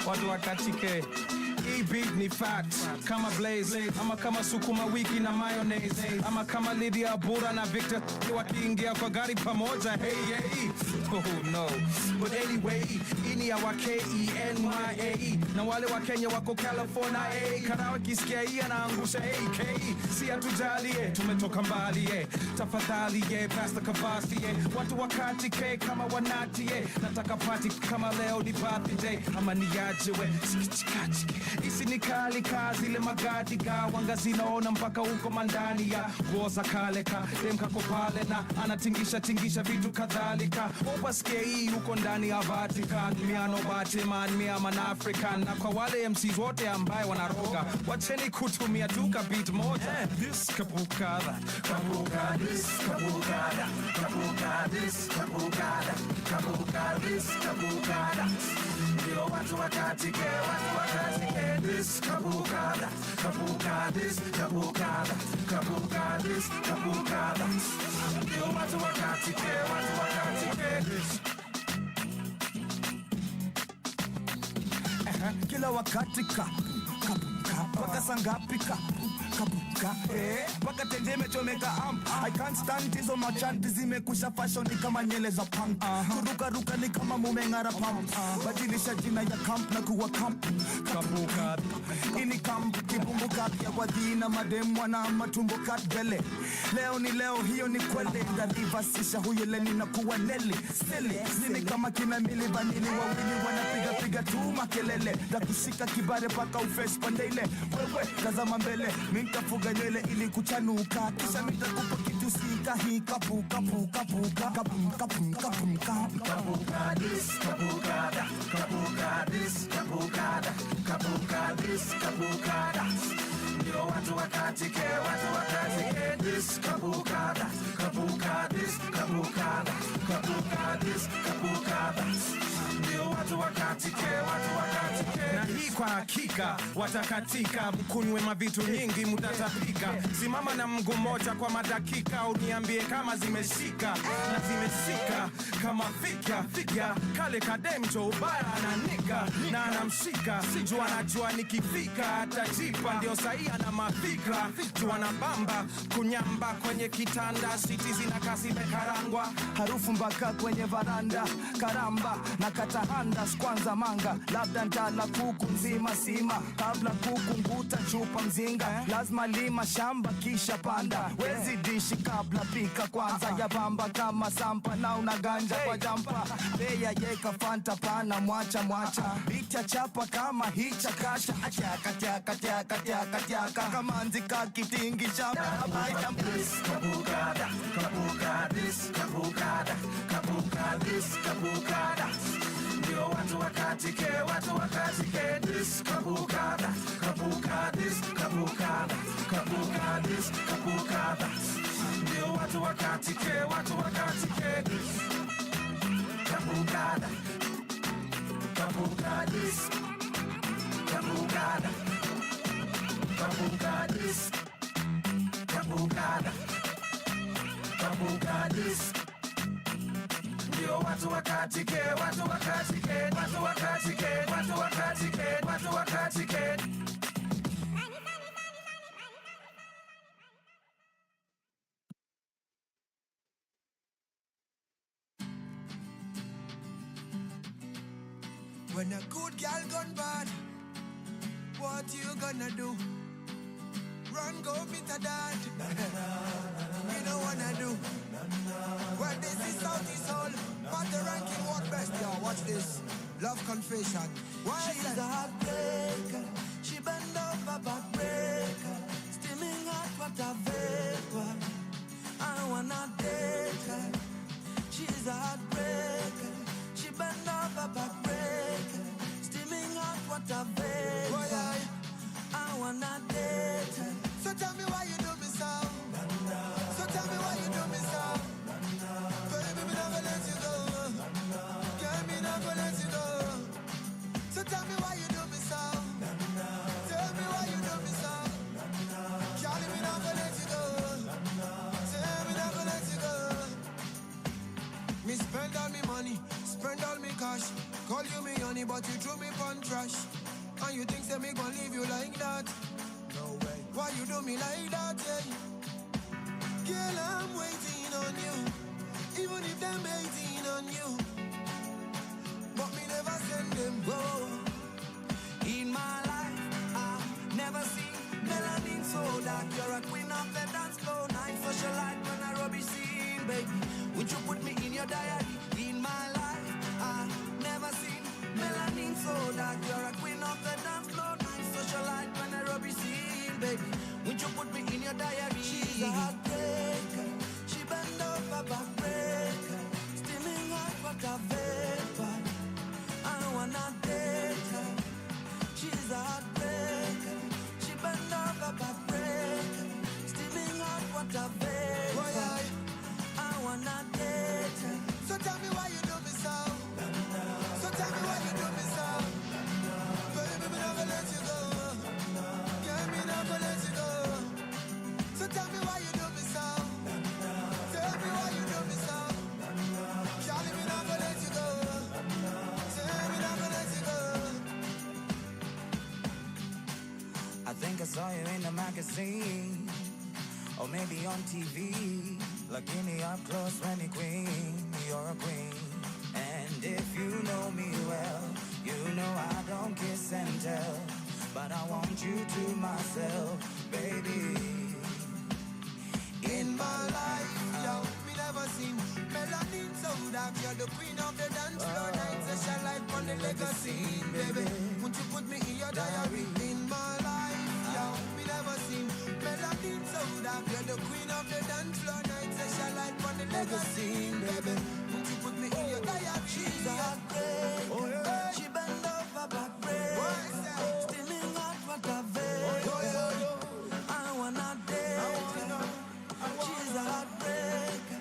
Watu wakatike. Hii beat ni fact. Kama Blaze, ama kama sukuma wiki na mayonnaise, ama kama Lydia Bura na Victor wakiingia kwa gari pamoja. Hey, hey. Oh no. But anyway, ini ya wa K-E-N-Y-A-E. Na wale wa Kenya wako California. Karawa kisikia hii anaangusha AK. Si atujalie, tumetoka mbali. Tafadhali, Pastor Kavasi. Watu wakatike kama wanati. Nataka party kama leo ni birthday. Ama niaje we, sikichikachike. Isi ni kali kazi le magadi ga. Wanga zinaona mpaka huko mandani ya goza kaleka. Demka kopale na anatingisha vitu kadhalika. Obasikie hii huko ndani ya Vatican. Miano Batman, miaman African. Na kwa wale MCs wote ambaye wanaroga, wacheni kutumia duka beat moja. This kabukada, kabukada, this kabukada, kabukada, this kabukada, kabukada, this kabukada. Ndio watu wakatike, this kabukada, kabukada, this kabukada, kabukada, this kabukada. Ndio watu wakatike, this. Kila wakati kabuka, paka sangapika kabuka, paka tendeme chomeka I can't stand hizo machanti zimekusha fashion ni kama nyele za punk. Kuruka ni kama mumengara pump. Badilisha jina ya camp na kuwa camp kabuka. Ini camp kibumbuka ya kwa dina madem wana matumbo katbele. Leo ni leo, hiyo ni kwele. Ndarivasisha huyo leni na kuwa neli seli. Nini kama kina mili vanili wawili wanapiga tu makelele. Da kushika kibare paka ufresh pandele. Wewe tazama mbele, mintafuga nywele ili kuchanuka. Kisha mitakupa kitu sika hii kabuka. Kabuka this, kabukada, kabuka this, kabukada, kabuka this, kabukada. Ndio watu wakatike, this kabukada, kabuka this, kabukada, kabuka this, kabukada. Ndio watu wakatike. Na hii kwa hakika watakatika, mkunywe mavitu nyingi mutatapika. Simama na mguu moja kwa madakika, uniambie kama zimeshika na zimesika. kama fika kale kademcho ubaya ananika na anamshika jua anajua nikifika atajipa ndio sahi ana mafikra jua na bamba kunyamba kwenye kitanda siti zina kasi mekarangwa harufu mpaka kwenye varanda karamba na katahanda kwanza manga labda ndala kuku nzima sima kabla kuku nguta chupa mzinga lazima lima shamba kisha panda wezi dishi kabla pika kwanza ya bamba kama sampa na unaganja kwa jampa beya yeka fanta pana mwacha bicha chapa kama hicha kasha ataka kama nzika kitingi shamba abaita kabukada ndio watu wakatike this kabukada ndio watu wakatike this kabukada this ndio watu wakatike When a good girl gone bad, what you gonna do? Run, go meet a dad. You don't wanna do. Well, this is Southeast Soul, but the ranking what best, y'all. Watch this. Love confession. Why she's a heartbreaker. She bend over backbreaker. Steaming hot water vapor. I wanna date her. She's a heartbreaker. She bend over backbreaker. Steaming hot water vapor. I wanna date her. So tell me why you do me so. So tell me why you do me so. Baby, me never let you go. Girl, me never let you go. So tell me why you do me so. Tell me why you do me so. Charlie, me never let you go. Tell me never let you go. Me spend all me money, spend all me cash. Call you me honey, but you threw me pon trash. And you think say me gon' leave you like that? No way. Why you do me like that, yeah? Girl, I'm waiting on you. Even if them waiting on you. But me never send them. Whoa. In my life, I've never seen melanin so dark. You're a queen of the dance floor. Night socialite when I rubbish scene, baby. Would you put me in your diary? In my life, I've never seen melanin so dark. You're a queen of the dance floor. Night socialite when I rubbish scene, baby. Would you put me in your diary? She's a heartbreaker. She bend over backbreaker. Steaming hot water vapor. I wanna date her. She's a heartbreaker. She bend over backbreaker. Steaming hot water vapor. I wanna date her. So tell me why you do me so. So tell me why you do me so. Baby, me never let you go. Girl, me never let you go. So tell me why you do me so. Tell me why you do me so. Charlie, me never let you go. Tell me never let you go. I think I saw you in the magazine, or maybe on TV. Looking me up close when you queen, you're a queen. And if you know me well, you know I don't kiss and tell, but I want you to myself, baby. In my life, yo, me never seen melanin so dark. You're the queen of the dance floor. Nights a shine light on the legacy, baby. Won't you put me in your diary? In my life, yo, me never seen melanin so dark. You're the queen of the dance floor. Nights a shine light on the legacy, baby. Won't you put me in your diary? She's a heartbreaker. She bend over backbreaker. Steaming hot water vapor. I wanna date her. She's a heartbreaker.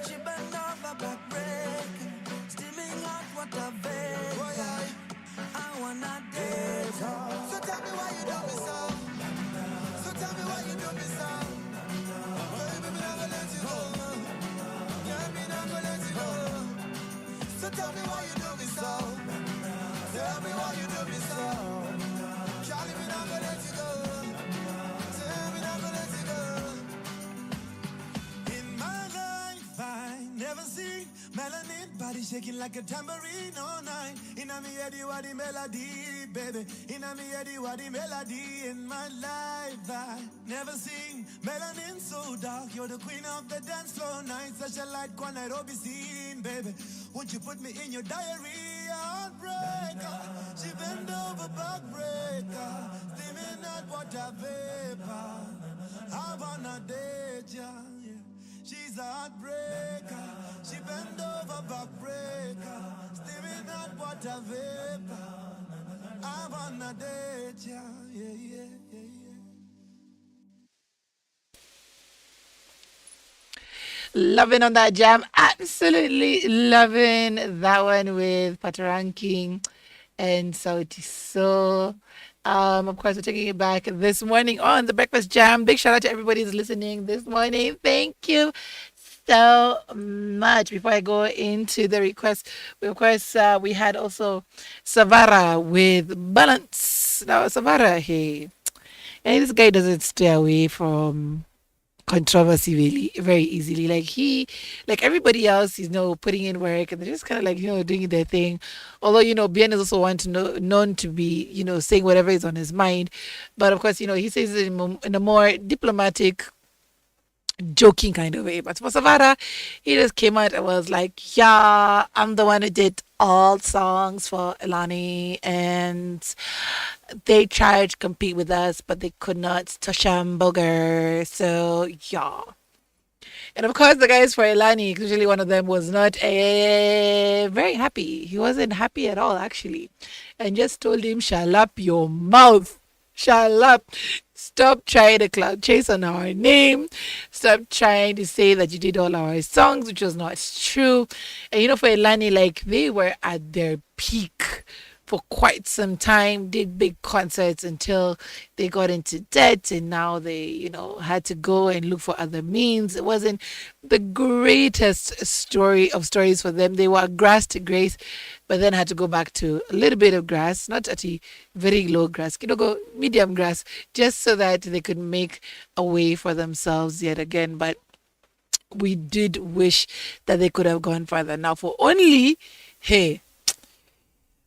She bend over backbreaker. Steaming hot water vapor. I wanna date her. So tell me why you do me so. So tell me why you do me so. Baby, me never let you go. Yeah, me never let tell me why you do me so. Tell me why you do me so. Charlie, me not gonna let you go. Tell me not gonna let you go. In my life, I never seen melanin body shaking like a tambourine all night. In a me head, you are the melody, baby. In a me head, you are the melody. In my life, I never seen melanin so dark. You're the queen of the dance floor night. Such a light, one night, be seen, baby. Won't you put me in your diary? Heartbreaker, she bend over, backbreaker. Steaming hot water vapor. I wanna date ya, yeah. She's a heartbreaker. She bend over, backbreaker. Steaming hot water vapor. I wanna date ya, yeah, yeah, yeah, yeah. Loving on that jam. Absolutely loving that one with Pataranking and Sauti So. Of course, we're taking it back this morning on the Breakfast Jam. Big shout out to everybody who's listening this morning. Thank you so much. Before I go into the request, of course, we had also Savara with Balance. Now, Savara, hey, and this guy doesn't stay away from controversy really very easily. Like everybody else, is putting in work, and they're just kind of like doing their thing. Although Bien is also known to be saying whatever is on his mind, but of course he says it in a more diplomatic, joking kind of way. But for Savara, he just came out and was like, yeah, I'm the one who did all songs for Elani, and they tried to compete with us, but they could not. Tosham Boger. So yeah. And of course, the guys for Elani, usually one of them was not very happy. He wasn't happy at all, actually, and just told him, "Shut up your mouth. Shut up. Stop trying to cloud chase on our name. Stop trying to say that you did all our songs, which was not true." And for Elani, like, they were at their peak for quite some time, did big concerts until they got into debt, and now they, had to go and look for other means. It wasn't the greatest stories for them. They were grass to grace, but then had to go back to a little bit of grass, not at a very low grass, go medium grass, just so that they could make a way for themselves yet again. But we did wish that they could have gone further. Now,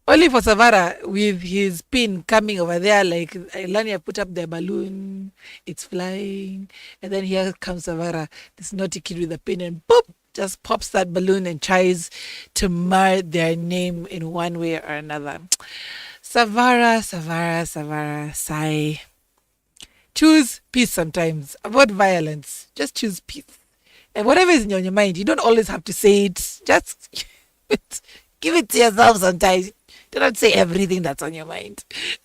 only for Savara, with his pin coming over there, like Lania put up their balloon, it's flying, and then here comes Savara, this naughty kid with a pin, and boop, just pops that balloon and tries to mar their name in one way or another. Savara, sigh. Choose peace sometimes. Avoid violence. Just choose peace. And whatever is in your mind, you don't always have to say it. Just give it to yourself sometimes. Do not say everything that's on your mind.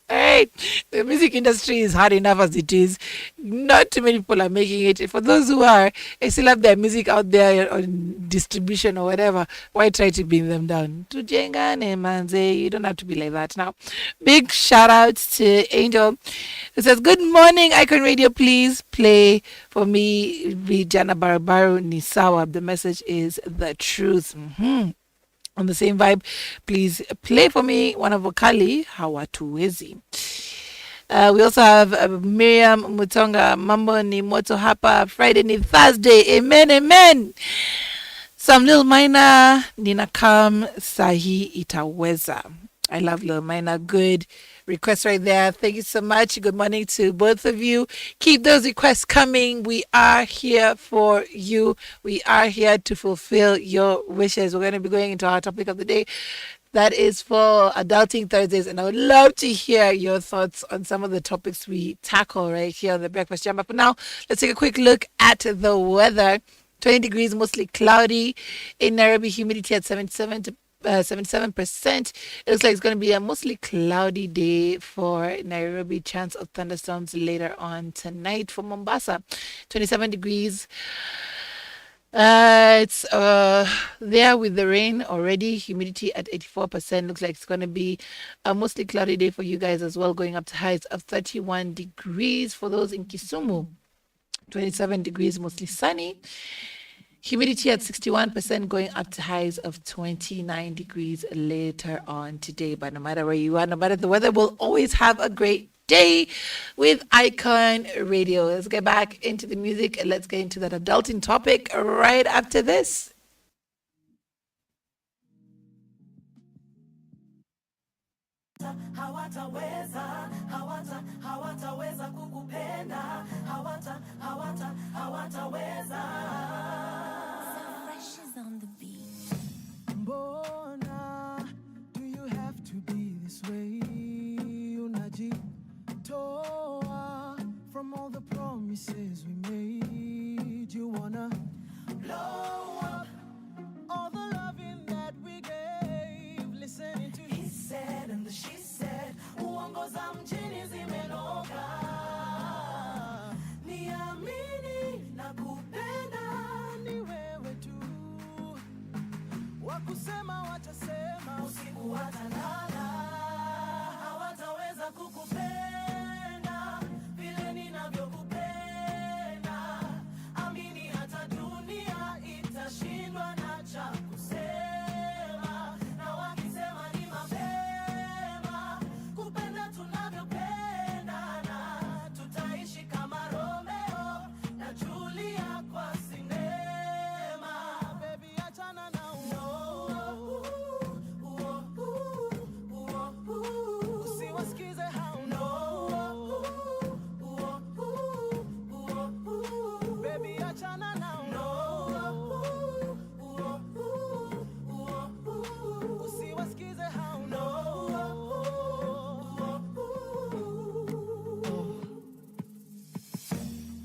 All right. The music industry is hard enough as it is. Not too many people are making it. For those who are, they still have their music out there on distribution or whatever. Why try to bring them down? To Jengane Manze, you don't have to be like that now. Big shout out to Angel. It says, "Good morning, Icon Radio. Please play for me Vijana Barabaru Nisawa." The message is the truth. On the same vibe, please play for me one of Vokali, Hawatuwezi. We also have Miriam Mutonga, Mambo ni Moto Hapa, Friday ni Thursday, amen, amen. Some Lil Minor, Nina Kam, Sahi Itaweza. I love Lil Minor, good request right there. Thank you so much. Good morning to both of you. Keep those requests coming. We are here for you. We are here to fulfill your wishes. We're going to be going into our topic of the day. That is for Adulting Thursdays, and I would love to hear your thoughts on some of the topics we tackle right here on the Breakfast Jam. But for now, let's take a quick look at the weather. 20 degrees, mostly cloudy. In Nairobi, humidity at 77%. It looks like it's going to be a mostly cloudy day for Nairobi. Chance of thunderstorms later on tonight. For Mombasa, 27 degrees. It's there with the rain already. Humidity at 84%. Looks like it's going to be a mostly cloudy day for you guys as well, going up to highs of 31 degrees. For those in Kisumu, 27 degrees, mostly sunny. Humidity at 61%, going up to highs of 29 degrees later on today. But no matter where you are, no matter the weather, we'll always have a great day with Icon Radio. Let's get back into the music and let's get into that adulting topic right after this. Hawataweza kukupenda, hawataweza. So fresh is on the beat. Mbona do you have to be this way? Unajitoa from all the promises we made. You wanna blow up all the loving that we gave. Listening to he said and the she said. Uongo za mjini zimenoga. Niamini na kupenda ni wewe tu. Wakusema watasema, usiku watalala. Hawataweza kukupenda vile ninavyokupenda. Amini hata dunia itashindwa na cha kusema. Na wakisema ni mapema kupenda tunavyopendana. Tutaishi kama Romeo na Julia kwa sinema. Baby achana na usiwasikize hao baby achana nao usiwasikize hao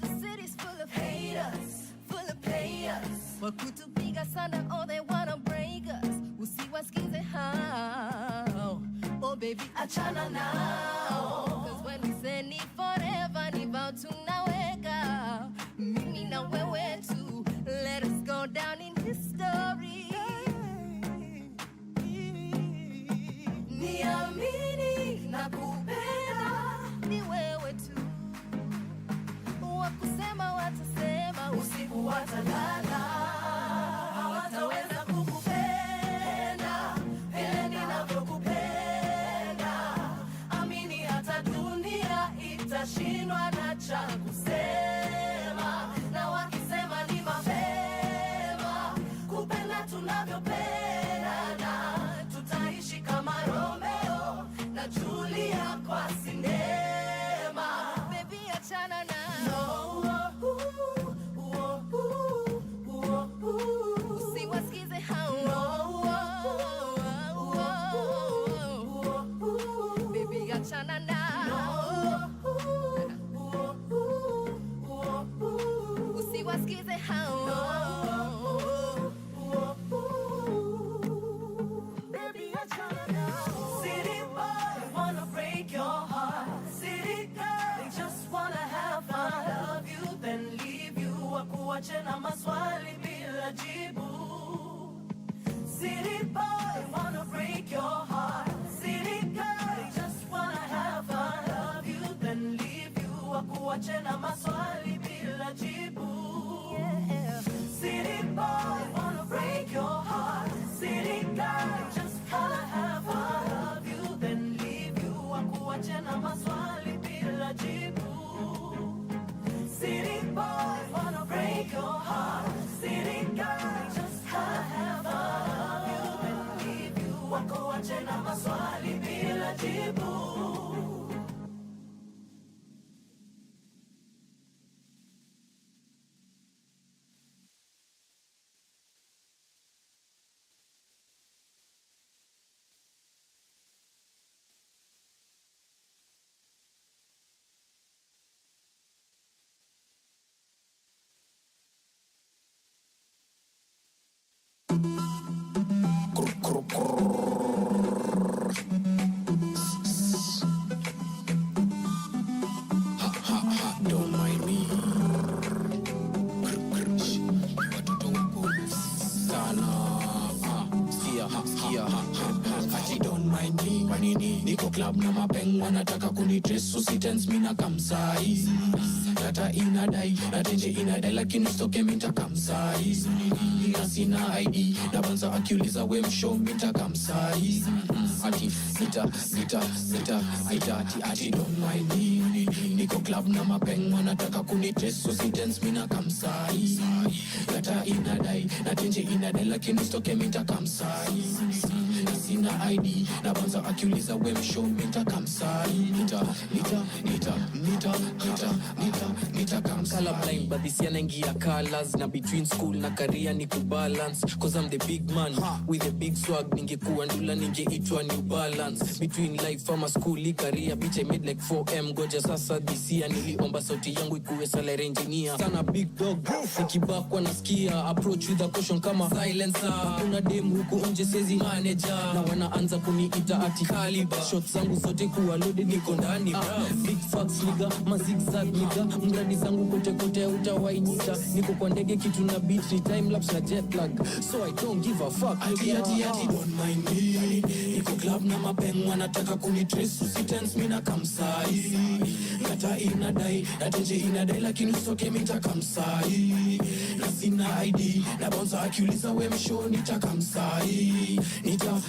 The city's full of haters, full of players. Wakutupiga sana, oh they wanna break us. Usiwasikize hao, oh baby achana nao. Cause when we say ni forever, ni vow tunaweka. Mimi na wewe tu, let us go down in history. Niamini na kupenda ni wewe tu. Wakusema watasema, usiku watalala. Hawataweza kukupenda vile ninavyokupenda. Amini hata dunia itashindwa na cha kusema. Na wakisema ni mapema kupenda tunavyopendana. Tutaishi kama Romeo na Julia kwa sinema. Baby achana na usiwasikize hao baby achana nao usiwasikize hao baby achana nao. City boy wanna break your heart. City girl they just wanna have fun. Love you then leave you. Wakuache na maswali bila jibu. City boy wanna break your heart. City girl they just wanna have fun. Love you then leave you. Wakuache na maswali bila jibu. Yeah. City boy wanna break your heart. City girl they just wanna have fun. Love you then leave you. Wakuache na maswali bila jibu. City boy wanna break your heart. City girl just wanna have fun. Love you and leave you. Wakuache na maswali bila jibu. Don't mind me. Watoto wako sana. Sikia. Ati don't mind me. Panini niko club na mapeng wanataka kunitrace, so si tense mina kamsai. Kata inadai, natenje inadai lakini stoke minta kamsai. Na sina ID, na banza akiuliza we mshow minta kamsai. Ati sita, ati don't mind me. Niko club na mapeng wanataka kunitrace so si dance mina kamsai. Kata inadai, natenje inadai lakini stoke minta kamsai. Na sina ID, na banza akiuliza we mshow minta kamsai. Nita kamsai. Colorblind but this yana ingia colors. Na between school na career ni kubalance. Cause I'm the big man with a big swag. Ningekuwa ndula ningeitwa New Balance. Between life ama school career bitch I made like 4M. Goja sasa this year niliomba sauti yangu ikuwe salary engineer. Sana big dog nikibakwa nasikia. Approach with a caution kama silencer. Kuna dem huku nje sezi manager. Na wanaanza kuniita ati caliber. Shots zangu zote kuwa loaded niko ndani big facts nigga, mazigzag nigga. Mradi zangu kote utawainita. Niko kwa ndege kitu na beat ni time lapse na jet lag. So I don't give a fuck. Ati don't mind me. Niko club na mapeng wanataka kunitrace usitense mina kamsai. Kata inadai, natenje inadai lakini usoke minta kamsai. Na sina ID, na bonza akiuliza we mshow nita kamsai. Nita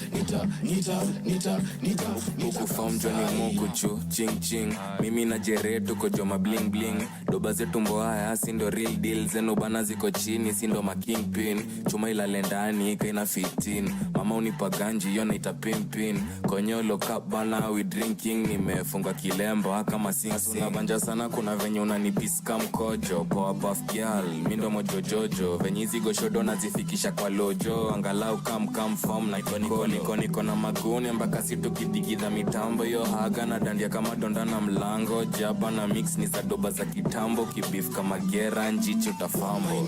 Muku form Johnny Muku chu, ching Mimi na jere tuko joma bling bling. Doba zetu mboaya, sindo real deal. Zeno bana ziko chini, sindo ma kingpin. Chuma ilale ndani, kaina 15. Mama unipa ganji, yona ita pimpin. Konyolo cup bana, we drinking. Nimefunga kilemba, kama sing-sing. Nabanja sana kuna venye unanipiska mkojo. Poa buff girl, mindo mojojojo. Venye hizi goshodo nazifikisha kwa lojo. Angalau kam form na niko na maguni. Mbaka situ kidigidha mitambo. Yo haga na dandia kama donda na mlango. Jaba na mix ni za doba za kitambo. Kibif kama gera njichi utafambo.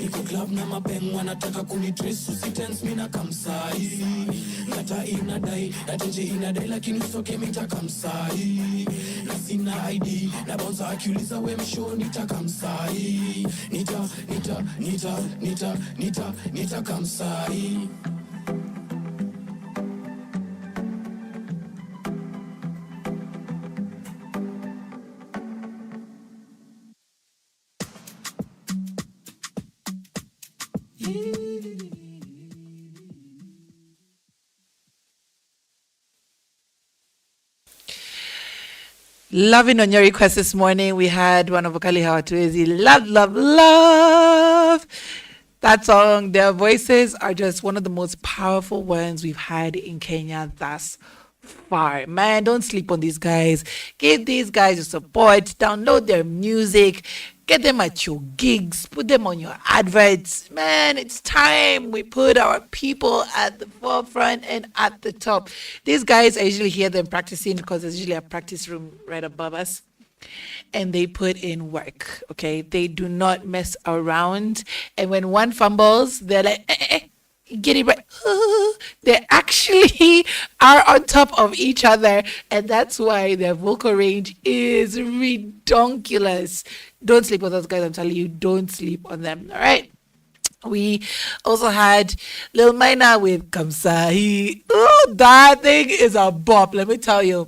Niko club na mapeng wanataka kunitrace usitense mina kamsai. Kata inadai, natenje inadai lakini usoke minta kamsai. Na sina ID, na bonza akiuliza we mshow nita kamsai. Nita kamsai. Loving on your request this morning, we had one of Vokali Hawatuezi. Love. That song, their voices are just one of the most powerful ones we've had in Kenya thus far. Man, don't sleep on these guys. Give these guys your support. Download their music. Get them at your gigs. Put them on your adverts. Man, it's time we put our people at the forefront and at the top. These guys, I usually hear them practicing because there's usually a practice room right above us. And they put in work, okay? They do not mess around. And when one fumbles, they're like, get it right. They actually are on top of each other. And that's why their vocal range is redonkulous. Don't sleep with those guys. I'm telling you, don't sleep on them. All right. We also had Lil Myra with Kamsahi. Oh, that thing is a bop. Let me tell you.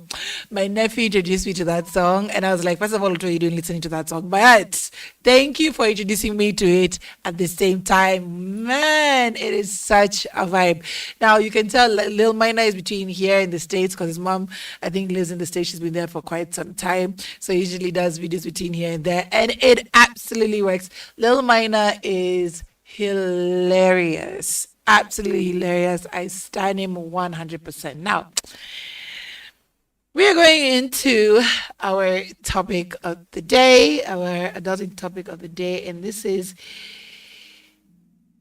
My nephew introduced me to that song. And I was like, first of all, what are you doing listening to that song? But thank you for introducing me to it at the same time. Man, it is such a vibe. Now, you can tell Lil Myra is between here in the States because his mom, I think, lives in the States. She's been there for quite some time. So he usually does videos between here and there. And it absolutely works. Lil Myra is hilarious, absolutely hilarious. I stand him 100%. Now, we are going into our topic of the day, our adulting topic of the day, and this is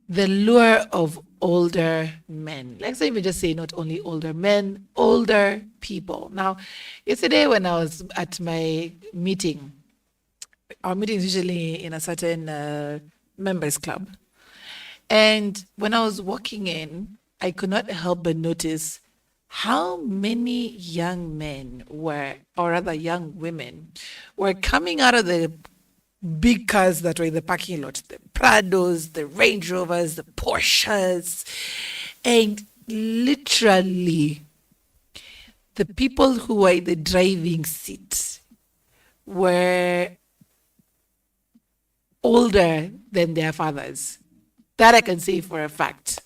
the lure of older men. Let's even just say not only older men, older people. Now, yesterday when I was at my meeting, our meeting is usually in a certain members club. And when I was walking in, I could not help but notice how many young men were, or rather young women, were coming out of the big cars that were in the parking lot, the Prados, the Range Rovers, the Porsches, and literally the people who were in the driving seat were older than their fathers. That I can say for a fact.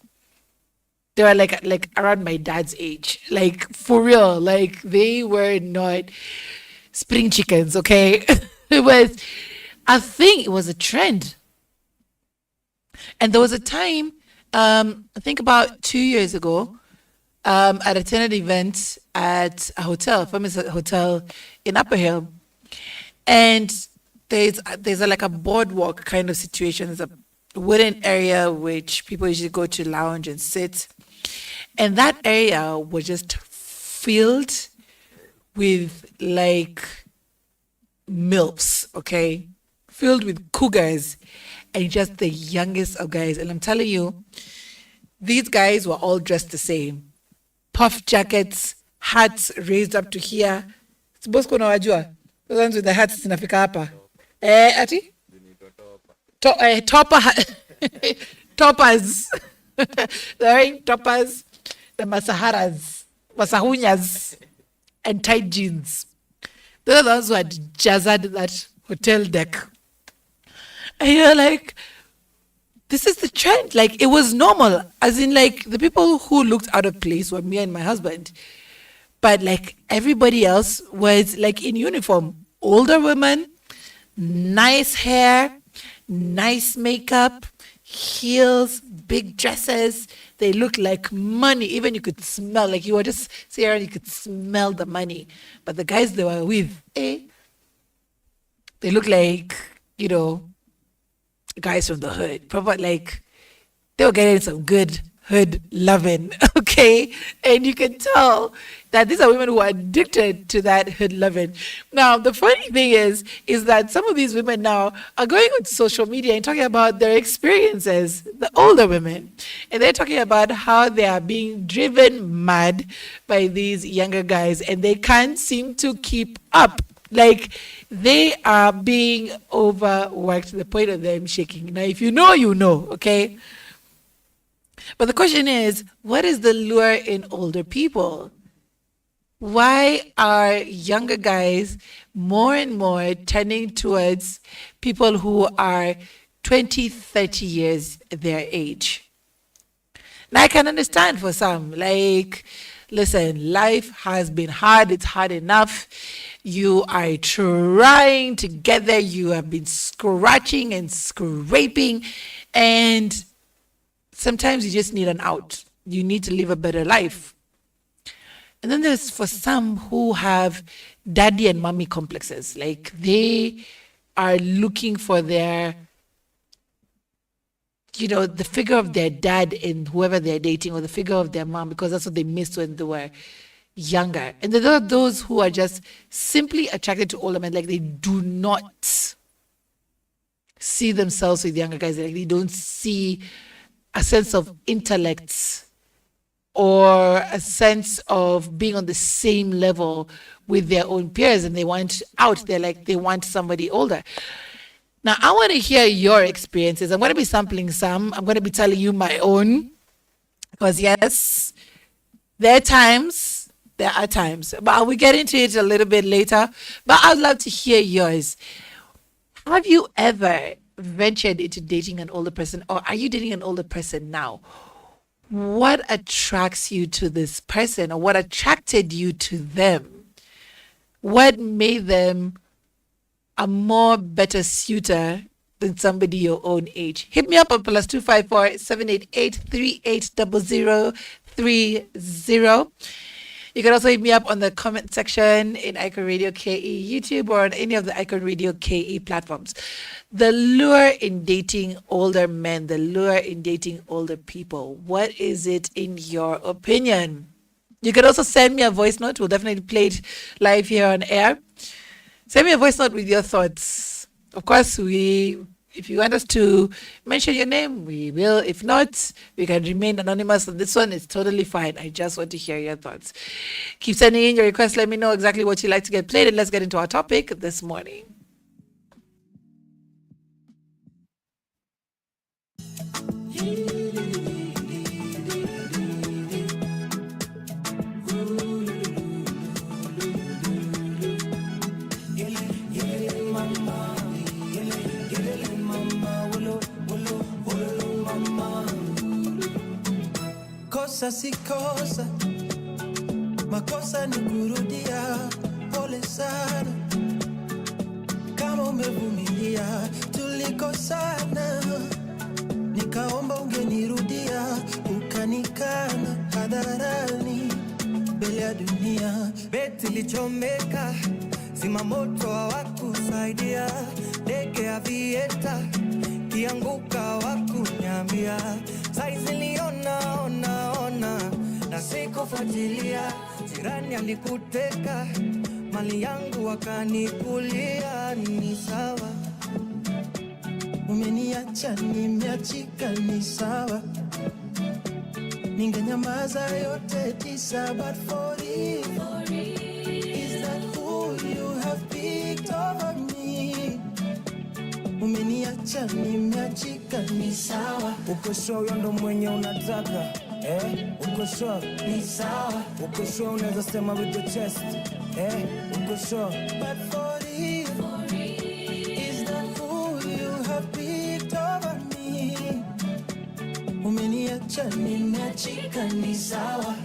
They were like around my dad's age. Like for real. Like they were not spring chickens, okay? It was a thing, it was a trend. And there was a time, I think about 2 years ago, I attended an event at a hotel, a famous hotel in Upper Hill. And there's like a boardwalk kind of situation. There's a wooden area which people usually go to lounge and sit. And that area was just filled with like MILFs, okay? Filled with cougars and just the youngest of guys. And I'm telling you, these guys were all dressed the same. Puff jackets, hats raised up to here. It's Bosco na wajua. Those ones with the hats zinafika hapa. Ati? Topper. Toppers. Right? Toppers. The Masaharas. Masahunyas. And tight jeans. Those are the ones who had jazzed that hotel deck. And you're like, this is the trend. Like, it was normal. As in, like, the people who looked out of place were me and my husband. But, like, everybody else was, like, in uniform. Older women, nice hair, nice makeup, heels, big dresses. They looked like money. Even you could smell, like, you were just sitting around, you could smell the money. But the guys they were with, they look like, you know, guys from the hood. Probably like they were getting some good hood loving, okay? And you can tell that these are women who are addicted to that hood loving. Now, the funny thing is that some of these women now are going on social media and talking about their experiences, the older women. And they're talking about how they are being driven mad by these younger guys and they can't seem to keep up. Like, they are being overworked to the point of them shaking. Now, if you know, you know, okay? But the question is, what is the lure in older people? Why are younger guys more and more turning towards people who are 20, 30 years their age? Now, I can understand for some, like, listen, life has been hard. It's hard enough. You are trying to get there. You have been scratching and scraping. And sometimes you just need an out. You need to live a better life. And then there's for some who have daddy and mommy complexes. Like they are looking for their, you know, the figure of their dad in whoever they're dating or the figure of their mom because that's what they missed when they were younger. And there are those who are just simply attracted to older men. Like they do not see themselves with younger guys. Like they don't see a sense of intellect or a sense of being on the same level with their own peers and they want out. They're like, they want somebody older. Now, I want to hear your experiences. I'm going to be sampling some. I'm going to be telling you my own. Because yes, there are times, but I will get into it a little bit later. But I'd love to hear yours. Have you ever ventured into dating an older person or are you dating an older person now? What attracts you to this person or what attracted you to them? What made them a more better suitor than somebody your own age? Hit me up on +254 788 380030. You can also hit me up on the comment section in Icon Radio KE YouTube or on any of the Icon Radio KE platforms. The lure in dating older men, the lure in dating older people, what is it in your opinion? You can also send me a voice note. We'll definitely play it live here on air. Send me a voice note with your thoughts. Of course, if you want us to mention your name, we will. If not, we can remain anonymous on this one. It's totally fine. I just want to hear your thoughts. Keep sending in your requests. Let me know exactly what you'd like to get played. And let's get into our topic this morning. sikosa, makosa ni kurudia, pole sana. Kama umevumilia, tulikosana, nikaomba ungenirudia, ukanikana hadharani mbele ya dunia. Beti lichomeka, zima moto hawakusaidia, ndege ya vieta kianguka hawakunyambia. Saizi niliona na sikufuatilia, jirani alikuteka, mali yangu wakanikulia. Ni sawa, umeniacha nimeachika, ni sawa, ningenyamaza yote tisa, but for you, is that who you have picked over me? Umeniacha nimeachika, ni sawa. Uko sure ndo mwenye unataka? Uko sure? Ni sawa. Uko sure unaweza sema with your chest? Uko sure? But for you, is that who you have picked over me? Umeniacha nimeachika, ni sawa,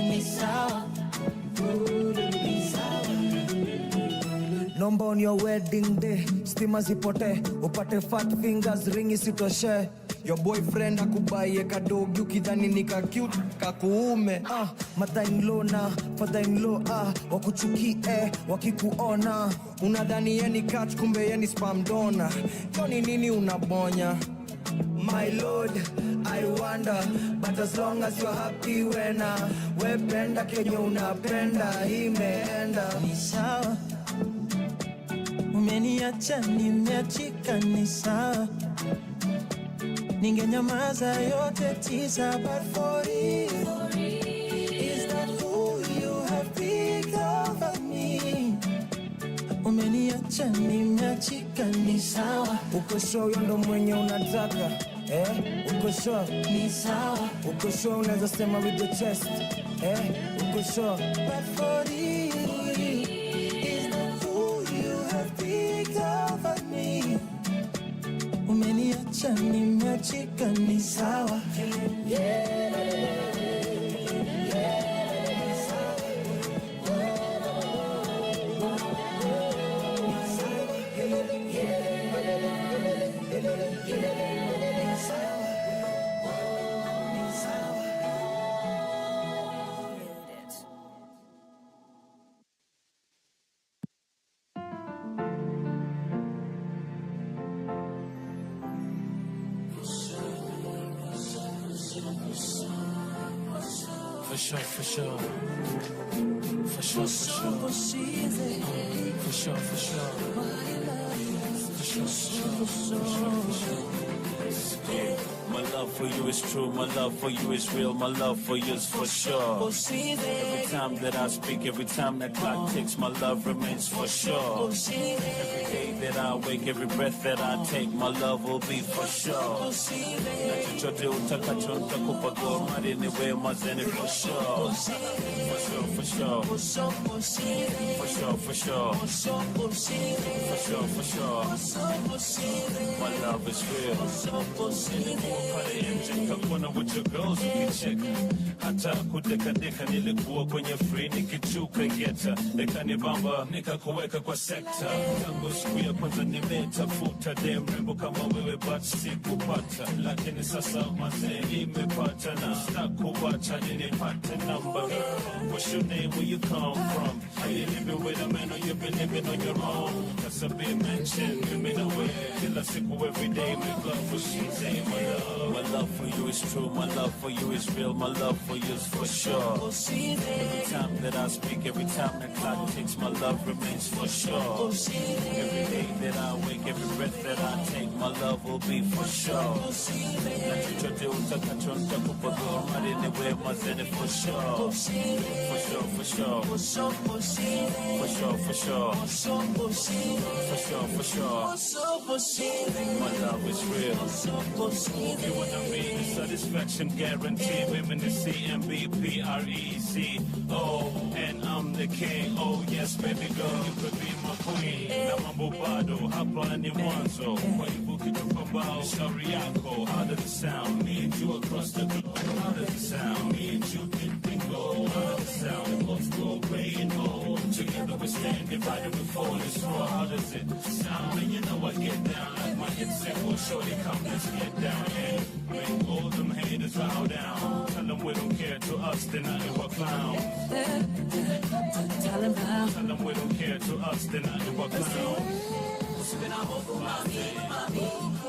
ni sawa, ni sawa. Nomba on your wedding day, stima zipote, upate fat fingers, ring isitoshe. Your boyfriend akubaye kadogi ukidhani nika cute kakuume. Mother-in-law na father-in-law wakuchukie wakikuona, unadhani yeni catch kumbe yeni spam donor. Koni nini unabonya? My lord, I wonder, but as long as you're happy wena, wependa kenye unapenda, imeenda. Ni sawa, umeniacha nimeachika, ni sawa, ningenyamaza yote tisa, but for you, is that who you have picked over me? Umeniacha nimeachika, ni sawa. Uko sure ndo mwenye unataka? Uko sure? Ni sawa. Uko sure unaweza sema with your chest? Uko sure? But for you, is that who you have picked over me? Umeniacha nimeachika, ni sawa. For sure. For sure. My love for you is true, my love for you is real, my love for you is for sure. Every time that I speak, every time that clock ticks, my love remains for sure. Every day that I wake, every breath that I take, my love will be for sure. Nachochote utakacho nitakupa goma anyway mazeni for sure. For sure. For sure. My love is real. Pale nje nikakuona with your girls ukicheka, hata kudeka nilikuwa kwenye free nikichuka geta, nikanibamba nikakuweka kwa sekta. Tangu siku ya kwanza nimetafuta dem rembo kama wewe but sikupata, lakini sasa mazee nimepata na sitakuacha nipate number. What's your name, where you come from? Are you living with a man or you been living on your own? That's a big mention, give me the way. Kila siku every day make love for she say my love. My love for you is true, my love for you is real, my love for you is for sure. Every time that I speak, every time that clock ticks, my love remains for sure. Every day that I wake, every breath that I take, my love will be for sure. Nachochote utakacho nitakupa goma anyway mazeni for sure. For sure. My love is real. You wanna read this satisfaction guaranteed. Women to CMBPRECO, and I'm the king. Oh yes, baby girl, you could be my queen. Na mambo bado hapa ni mwanzo, kwa hivyo kitupambao shauri yako. How does it sound? Me and you across the globe. How does it sound? Me and you can bingo. How does it sound? It both go gray and gold. Together we stand divided we fall as raw. How does it sound? And you know I get down like my hit single. Shorty, come let's get down and make all them haters bow down. Tell them we don't care. To us they're nothing but clowns. Tell them we don't care. To us they're nothing but clowns.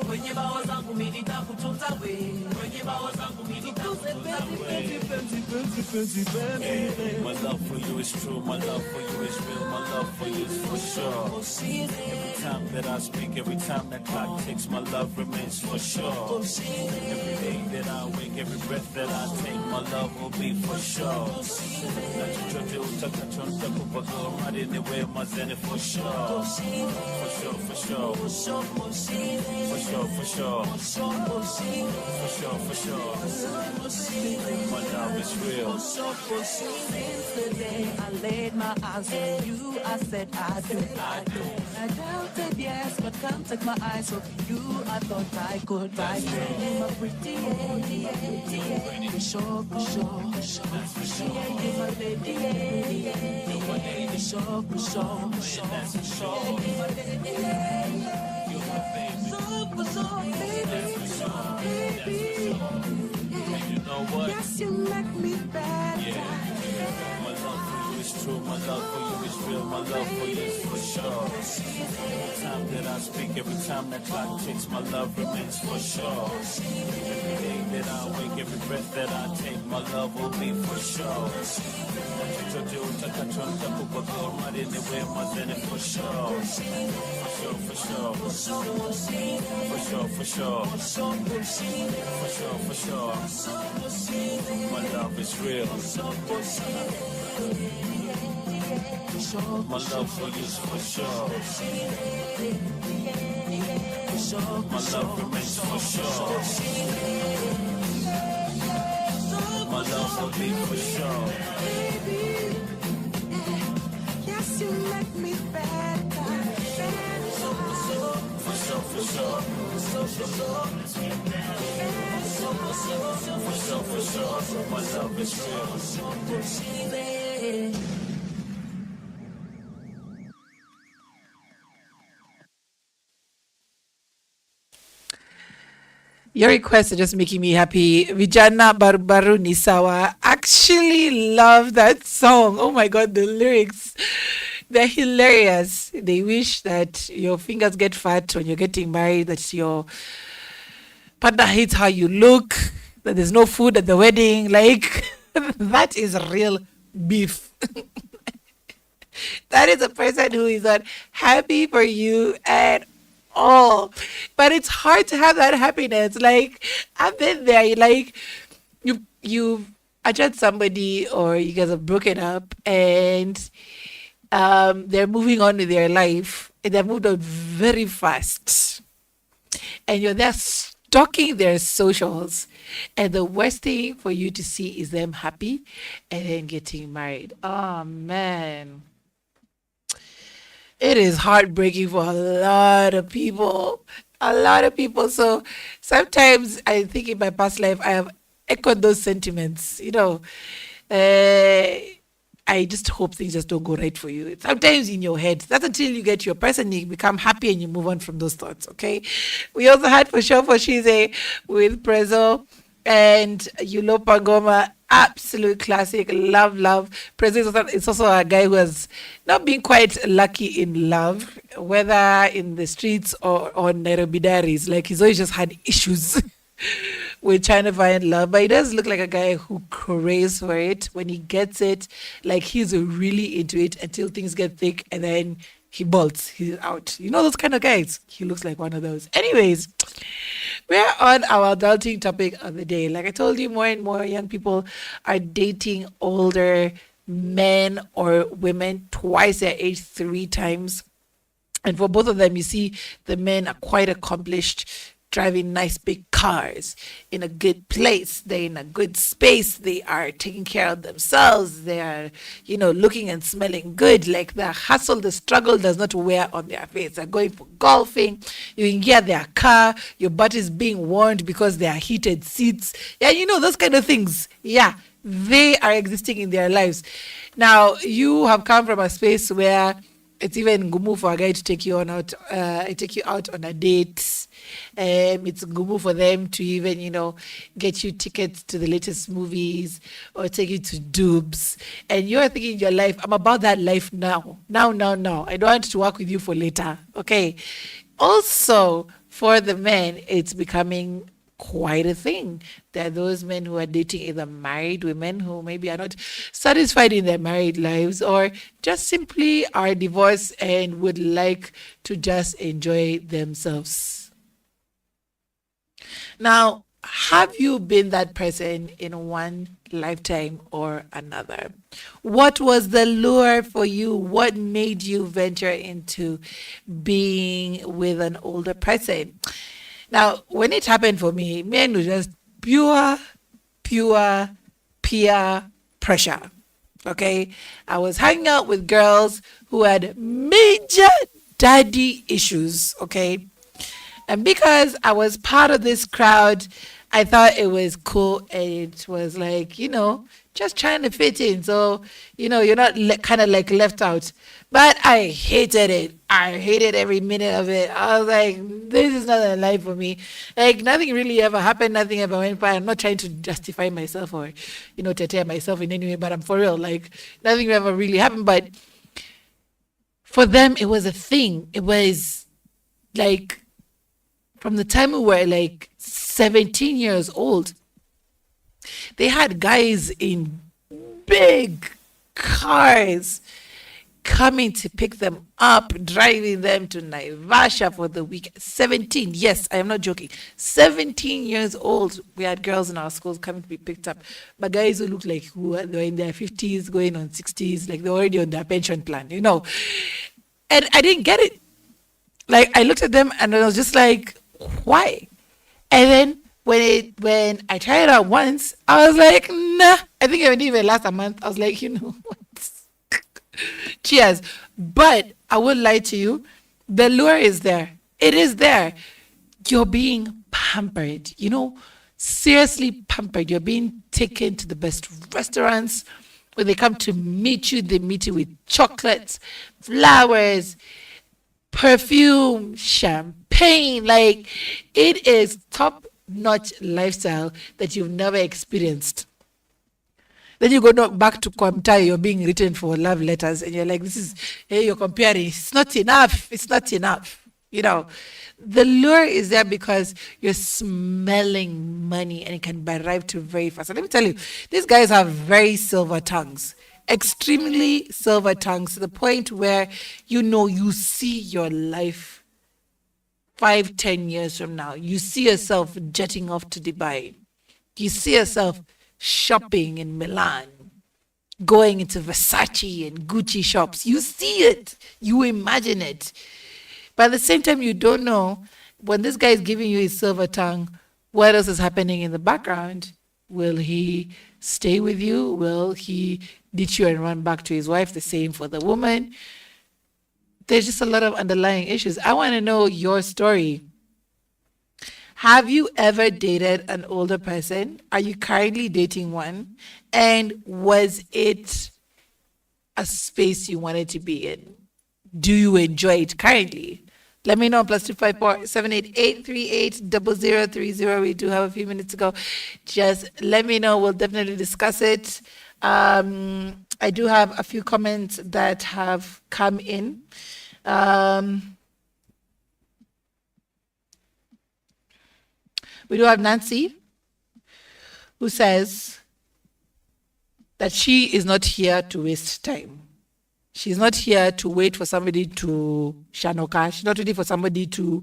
Kwenye bawa zangu mimi nitakutunza we. Kwenye bawa zangu mimi nitakutunza we. My love for you is true, my love for you is real, my love for you is for sure. Every time that I speak, every time that clock ticks, my love remains for sure. Every day that I wake, every breath that I take, my love will be for sure. Nachochote utakachote kupagua hadi niwe mazene for sure. For sure, for sure. For sure, for sure. For sure. My love is real. Since the day I laid my eyes on you, I said I do. I doubted yes, but can't take my eyes off you. I thought I could buy you my pretty lady. For sure, for sure. Yeah, my lady. For sure, for sure. That's for sure. You know what? Yes, you make me better. Yeah. My love for you is true, my love for you is real, my love for you is for sure. Every time that I speak, every time that clock ticks, my love remains for sure. Every day that I wake, every breath that I take, my love will be for sure. Nachochote utakachote kupagua hadi niwe mazene for sure. For sure, for sure. For sure, for sure. For sure, for sure. My love is real. My love for you is for sure. My love remains for sure. My love will be for sure. Yes, you make me better. For sure, for sure. For sure. My love is real. Your requests are just making me happy. Vijana Barbaru Nisawa actually love that song. Oh my God, the lyrics. They're hilarious. They wish that your fingers get fat when you're getting married, that your partner hates how you look, that there's no food at the wedding. Like, that is real beef. That is a person who is not happy for you at all. But it's hard to have that happiness. Like, I've been there. Like, you adjust somebody, or you guys have broken up, and they're moving on with their life, and they've moved on very fast. And you're there stalking their socials, and the worst thing for you to see is them happy and then getting married. Oh man. It is heartbreaking for a lot of people. A lot of people. So sometimes I think in my past life I have echoed those sentiments. I just hope things just don't go right for you. Sometimes in your head, that's until you get your person, you become happy and you move on from those thoughts, okay? We also had For Sure For Shize with Prezzo and Yulo Pangoma. Absolute classic. Love. Prezzo is also a guy who has not been quite lucky in love, whether in the streets or on Nairobi Diaries. Like, he's always just had issues with trying to find love, but he does look like a guy who craves for it. When he gets it, like, he's really into it until things get thick, and then he bolts. He's out. You know those kind of guys? He looks like one of those. Anyways, we're on our adulting topic of the day. Like I told you, more and more young people are dating older men or women twice their age, 3 times. And for both of them, you see the men are quite accomplished. driving nice big cars, in a good place, they're in a good space, they are taking care of themselves, they are, looking and smelling good, like the hustle, the struggle does not wear on their face. They're going for golfing, you can hear their car, your butt is being warmed because there are heated seats. Yeah, those kind of things. Yeah, they are existing in their lives. Now, you have come from a space where it's even ngumu for a guy to take you out on a date. It's ngumu for them to even, get you tickets to the latest movies or take you to dubs. And you're thinking in your life, I'm about that life now. Now. I don't want to work with you for later. Okay. Also, for the men, it's becoming quite a thing. There are those men who are dating either married women who maybe are not satisfied in their married lives or just simply are divorced and would like to just enjoy themselves. Now, have you been that person in one lifetime or another? What was the lure for you? What made you venture into being with an older person? Now, when it happened for me, men were just pure peer pressure. Okay? I was hanging out with girls who had major daddy issues. Okay? And because I was part of this crowd, I thought it was cool. And it was like, just trying to fit in. So, you're not kind of like left out. But I hated it. I hated every minute of it. I was like, this is not a life for me. Like, nothing really ever happened. Nothing ever went by. I'm not trying to justify myself or, to myself in any way. But I'm for real. Like, nothing ever really happened. But for them, it was a thing. It was like, from the time we were like 17 years old, they had guys in big cars coming to pick them up, driving them to Naivasha for the week. 17, yes, I am not joking. 17 years old, we had girls in our schools coming to be picked up. But guys who looked like they were in their 50s, going on 60s, like they're already on their pension plan, And I didn't get it. Like, I looked at them and I was just like, why? And then when I tried it out once, I was like, nah. I think it didn't even last a month. I was like, what? Cheers. But I would lie to you, the lure is there. It is there. You're being pampered, seriously pampered. You're being taken to the best restaurants. When they come to meet you, they meet you with chocolates, flowers, perfume, champagne. Like, it is top-notch lifestyle that you've never experienced. Then you go back to Kwamtai, you're being written for love letters, and you're like, you're comparing. It's not enough. It's not enough. The lure is there because you're smelling money and it can arrive to very fast. And let me tell you, these guys have very silver tongues, extremely silver tongues, to the point where, you see your life 5-10 years from now. You see yourself jetting off to Dubai. You see yourself shopping in Milan, going into Versace and Gucci shops. You see it. You imagine it. But at the same time, you don't know, when this guy is giving you his silver tongue, what else is happening in the background? Will he stay with you? Will he ditch you and run back to his wife? The same for the woman. There's just a lot of underlying issues. I want to know your story. Have you ever dated an older person? Are you currently dating one? And was it a space you wanted to be in? Do you enjoy it currently? Let me know. +254 788 38 0030. We do have a few minutes to go. Just let me know. We'll definitely discuss it. I do have a few comments that have come in. We do have Nancy, who says that she is not here to waste time. She's not here to wait for somebody to shanoka. She's not ready for somebody to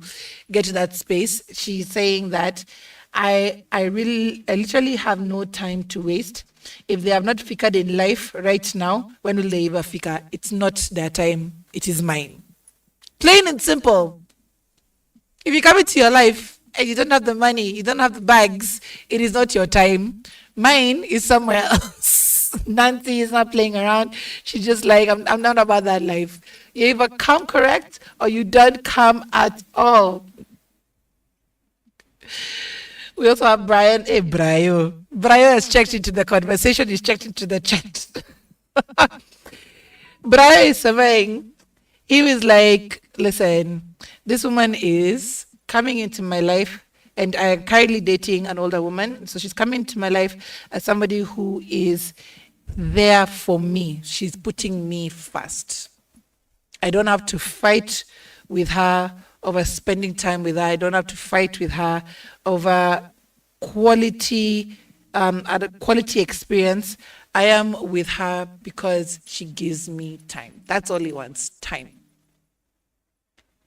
get to that space. She's saying that I literally have no time to waste. If they have not figured in life right now, when will they ever figure? It's not their time, it is mine. Plain and simple. If you come into your life and you don't have the money, you don't have the bags, it is not your time. Mine is somewhere else. Nancy is not playing around. She's just like, I'm not about that life. You either come correct or you don't come at all. We also have Brian. Hey, Brian has checked into the conversation. He's checked into the chat. Brian is saying, he was like, listen, this woman is coming into my life, and I am currently dating an older woman. So she's coming into my life as somebody who is there for me. She's putting me first. I don't have to fight with her over spending time with her. I don't have to fight with her over quality experience. I am with her because she gives me time. That's all he wants, time.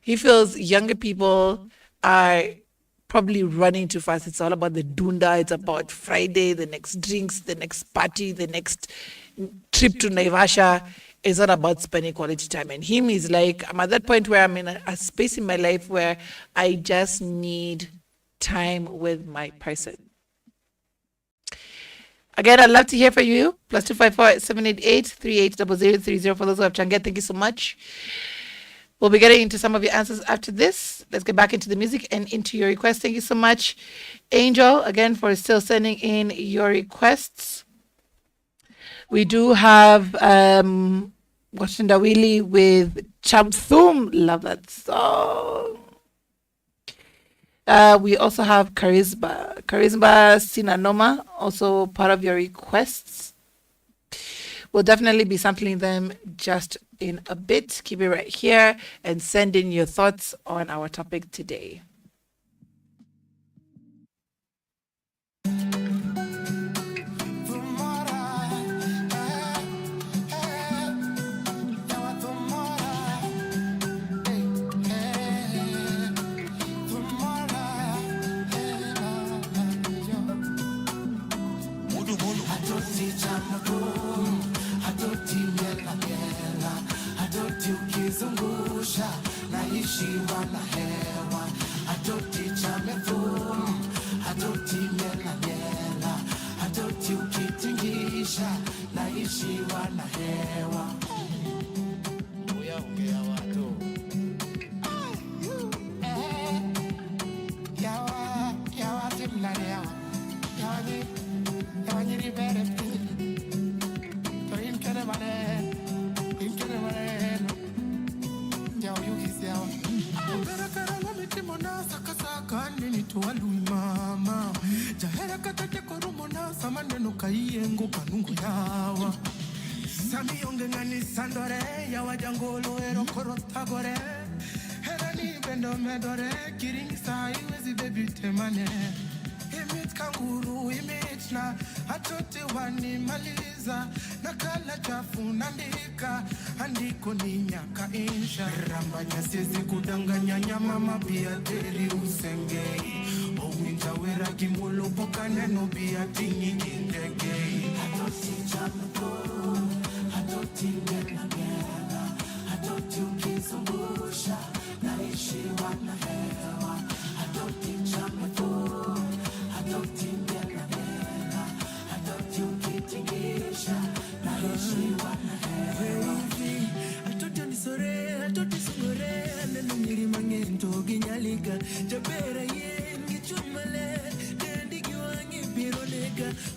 He feels younger people are probably running too fast. It's all about the dunda. It's about Friday, the next drinks, the next party, the next trip to Naivasha. It's not about spending quality time. And him is like, I'm at that point where I'm in a space in my life where I just need time with my person. Again, I'd love to hear from you. +254 788 380030 for those who have Changet. Thank you so much. We'll be getting into some of your answers after this. Let's get back into the music and into your requests. Thank you so much, Angel, again, for still sending in your requests. We do have Washinda Willie with Chamthum. Love that song. We also have Charisma Sinanoma, also part of your requests. We'll definitely be sampling them just in a bit. Keep it right here and send in your thoughts on our topic today.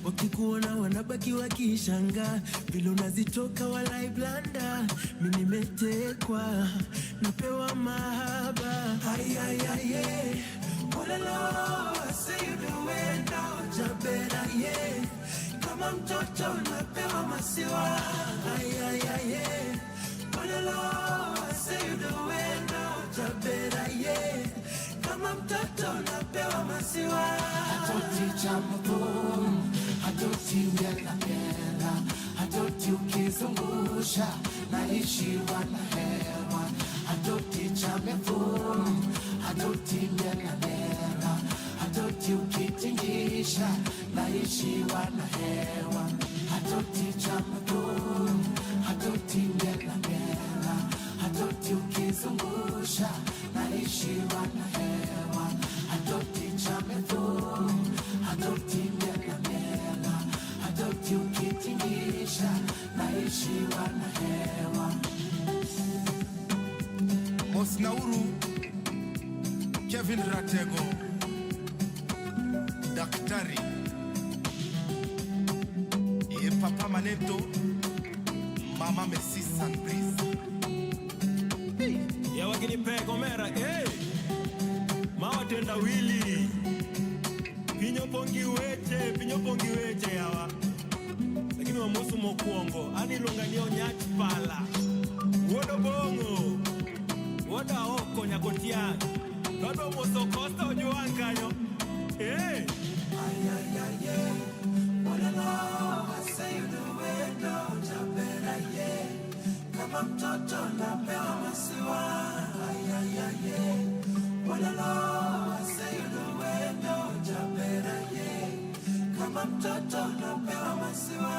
wakikuona wanabaki wakishanga vile unazitoka walai blanda mimi nimetekwa napewa mahaba ayayaye ulalo say you do it now jabera yeah kama mtoto napewa masiwa ayayaye ulalo say you do it now jabera yeah kama mtoto napewa masiwa atoti chamboom atoti mela atoti ukizungusha naishi wana hewa atoti chamboom atoti mela atoti ukitingisha naishi wana hewa atoti chamboom atoti mela atoti ukizungusha naishi wana hewa atoti adopti ukitingisha, naishiwa na hewa. Osnauru, Kevin Ratego, Daktari, Papa Manento, Mama Messi Sunbreeze. Ya wakini pego mera, mawatenda wili. Pinyo pongi weche yawa. Lakini wa musu mokuongo, ani longanio nyachi pala. Wodo bongo, woda oko nyakotian. Todo muso kosta ojuan kanyo. Wanna know I say you do it, no, Jabera, kama mtoto napewa masiwa, wanna know I say you do it, no, Jabera, kama mtoto napewa masiwa.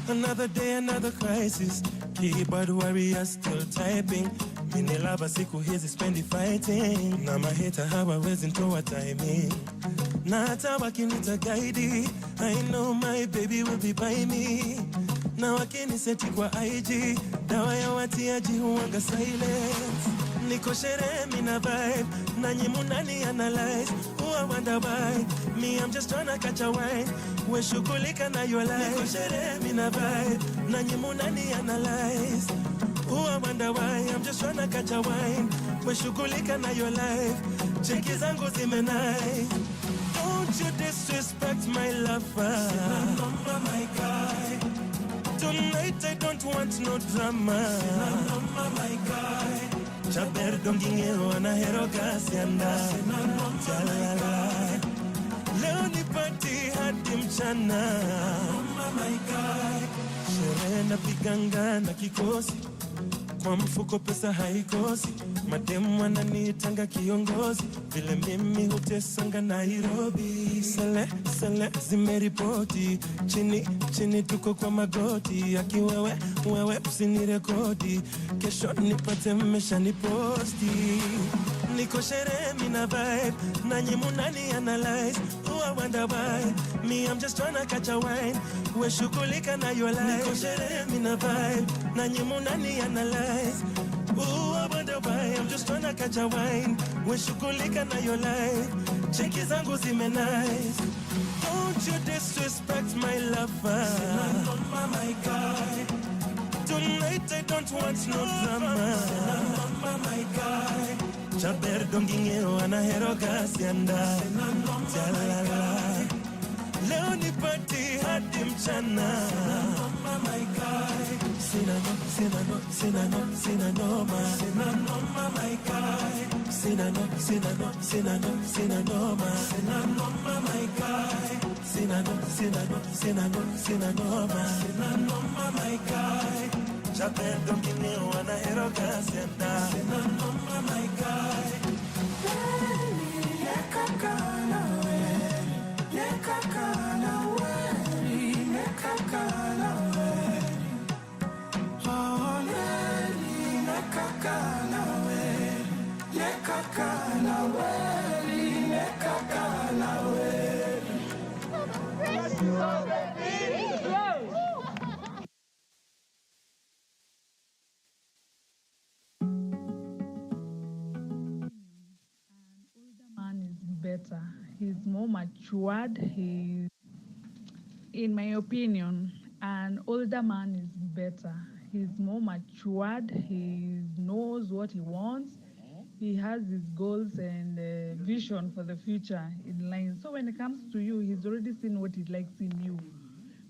Another day, another crisis. Keyboard warrior still typing. Minilaba siku hizi spendi fighting. Na maheta hawawezi ntoa timing. Na hata wakinita guide, I know my baby will be by me. Na wakiniseti kwa IG, dawa ya watiaji huwanga silence. Niko sherehe mina vibe, na nyimu nani analyze. Who I wonder why, me I'm just tryna catch a wine. We shughulika na your life. Niko sherehe mina vibe, na nyimu nani analyze. Who I wonder why, I'm just tryna catch a wine. We shughulika na your life. Cheki zangu zimenai. Don't you disrespect my lover. Sina number my guy. Tonight I don't want no drama. Sina number my guy. Chaber dongingero anahero kasianda. Sina number leo ni party hadi mchana. Number my guy. Sherehe na piganga na kikosi. Kwa mfuko pesa haikosi. Mademu wananitanga kiongozi. Vile mimi hutesanga Nairobi. Sele zimeripoti. Chini tuko kwa magoti. Aki wewe usinirekodi. Kesho nipate mmesha niposti. Niko sherehe mina vibe. Na nyimu nani analyze. Who I wonder why, me I'm just tryna catch a wine. We shughulika na your life. Niko sherehe mina vibe. Na nyimu nani analyze. Who I wonder why, I'm just tryna catch a wine. We shughulika na your life. Cheki zangu zimenice. Don't you disrespect my lover. Sina number my guy. Tonight I don't want no drama. Sina number my guy. Chaber dongingero anahero kasianda. Sina number leo ni party hadi mchana. Sina number my guy. Sina number my guy. Sina number my guy. Sina number my guy. Chaber dongingero anahero kasianda. Sina number my guy. Nekakana we, nekakana we, oh Nelly, nekakana we, better. He's more matured. He's, in my opinion, an older man is better. He's more matured. He knows what he wants. He has his goals and vision for the future in line. So when it comes to you, he's already seen what he likes in you.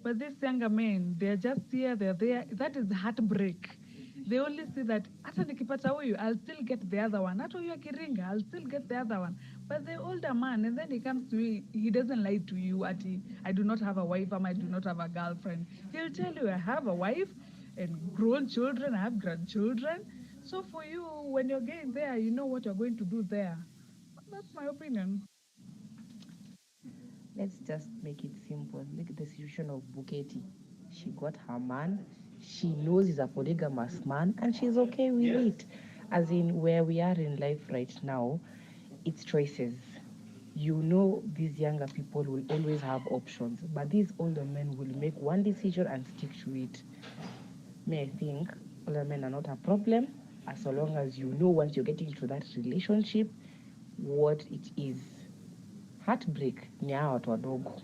But these younger men, they're just here, they're there. That is heartbreak. They only see that, hata nikipata huyu, I'll still get the other one. Hata huyu akiringa, I'll still get the other one. But the older man, and then he comes to you, he doesn't lie to you at I do not have a wife, I do not have a girlfriend. He'll tell you, I have a wife and grown children, I have grandchildren. So for you, when you're getting there, you know what you're going to do there. That's my opinion. Let's just make it simple. Look at the situation of Buketi. She got her man. She knows he's a polygamous man, and she's okay with it. As in, where we are in life right now, it's choices. You know, these younger people will always have options, but these older men will make one decision and stick to it. May I think older men are not a problem, as long as you know once you're getting into that relationship what it is. Heartbreak ni hawa watu wadogo.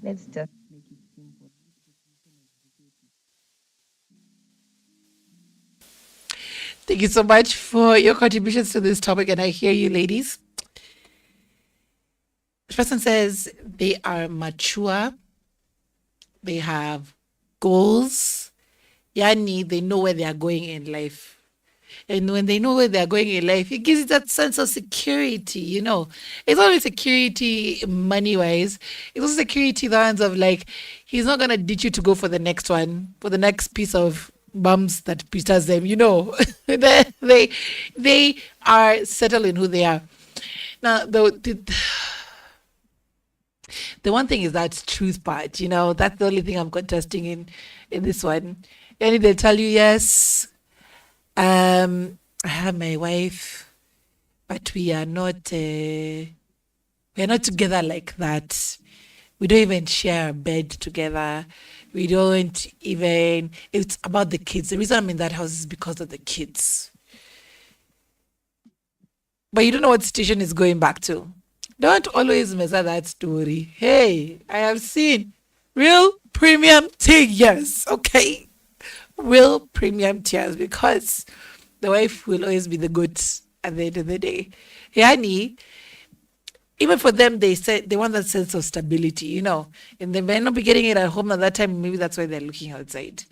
Let's just make it simple. Thank you so much for your contributions to this topic, and I hear you, ladies. The person says they are mature, they have goals, yani they know where they are going in life. And when they know where they're going in life, it gives you that sense of security, you know. It's not only security money-wise, it's also security the ones of like, he's not going to ditch you to go for the next one, for the next piece of bums that pitas them, you know. they are settled in who they are. Now, the one thing is that truth part, you know. That's the only thing I'm contesting in this one. And they'll tell you, yes, I have my wife, but we are not together like that. We don't even share a bed together. We don't even, it's about the kids. The reason I'm in that house is because of the kids. But you don't know what situation is going back to. Don't always mess up that story. Hey, I have seen real premium tears, okay? Real premium tears, because the wife will always be the good at the end of the day. Yani, even for them, they said they want that sense of stability, you know, and they may not be getting it at home at that time. Maybe that's why they're looking outside.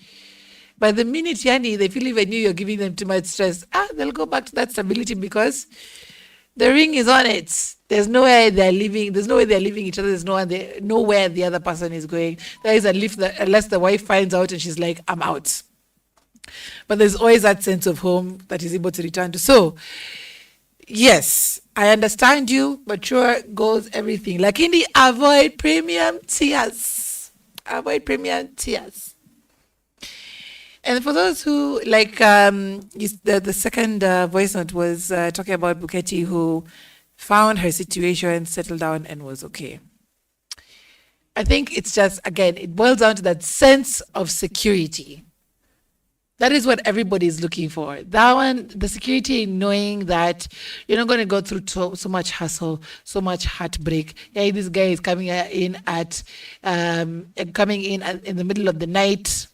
But the minute yani they feel even you're giving them too much stress, they'll go back to that stability because the ring is on it. There's no way they're leaving. There's no way they're leaving each other. There's nowhere the other person is going. There is unless the wife finds out and she's like, I'm out. But there's always that sense of home that is able to return to. So, yes, I understand you. Mature goals, everything. Like in the avoid premium tears. Avoid premium tears. And for those who, like, the second voice note was talking about Buketi, who found her situation, settled down, and was okay. I think it's just, again, it boils down to that sense of security. That is what everybody is looking for. That one, the security in knowing that you're not going to go through so much hassle, so much heartbreak. Yeah, this guy is coming in in the middle of the night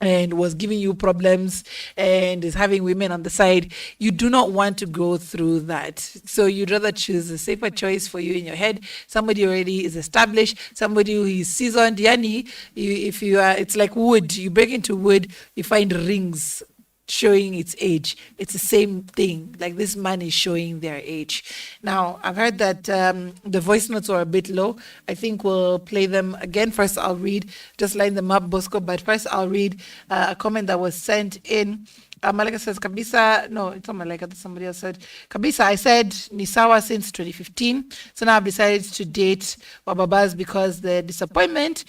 and was giving you problems and is having women on the side. You do not want to go through that. So you'd rather choose a safer choice for you in your head. Somebody already is established, somebody who is seasoned. Yani, if you are, it's like wood. You break into wood, you find rings showing its age. It's the same thing. Like this man is showing their age. Now, I've heard that the voice notes were a bit low. I think we'll play them again. First, I'll read, just line them up, Bosco. But first, I'll read a comment that was sent in. Malika says, Kabisa, no, it's not Malika, that's somebody else said. Kabisa, I said Nisawa since 2015. So now I've decided to date Wababas because the disappointment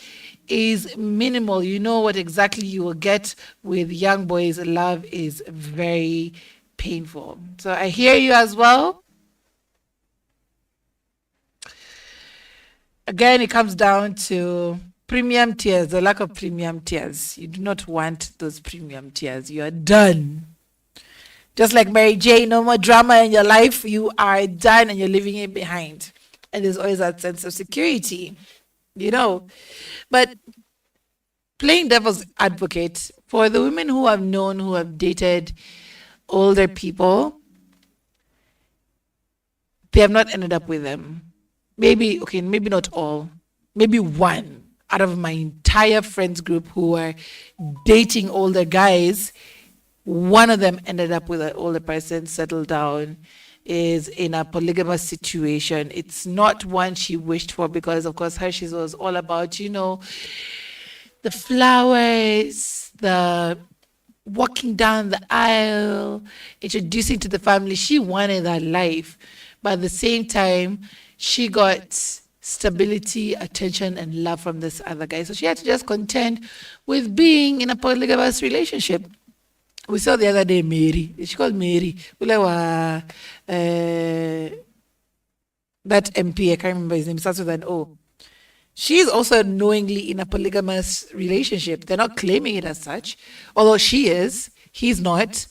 is minimal. You know what exactly you will get with young boys. Love is very painful. So I hear you as well. Again, it comes down to premium tiers, the lack of premium tiers. You do not want those premium tiers. You are done. Just like Mary J, no more drama in your life. You are done and you're leaving it behind. And there's always that sense of security, you know. But playing devil's advocate, for the women who I've known who have dated older people, they have not ended up with them. Maybe not all. Maybe one out of my entire friends group who are dating older guys, one of them ended up with an older person, settled down, is in a polygamous situation. It's not one she wished for because, of course, Hershey's was all about, the flowers, the walking down the aisle, introducing to the family. She wanted that life. But at the same time, she got stability, attention, and love from this other guy. So she had to just contend with being in a polygamous relationship. We saw the other day Mary. She called Mary. That MP, I can't remember his name, it starts with an O. She's also knowingly in a polygamous relationship. They're not claiming it as such, although she is, he's not.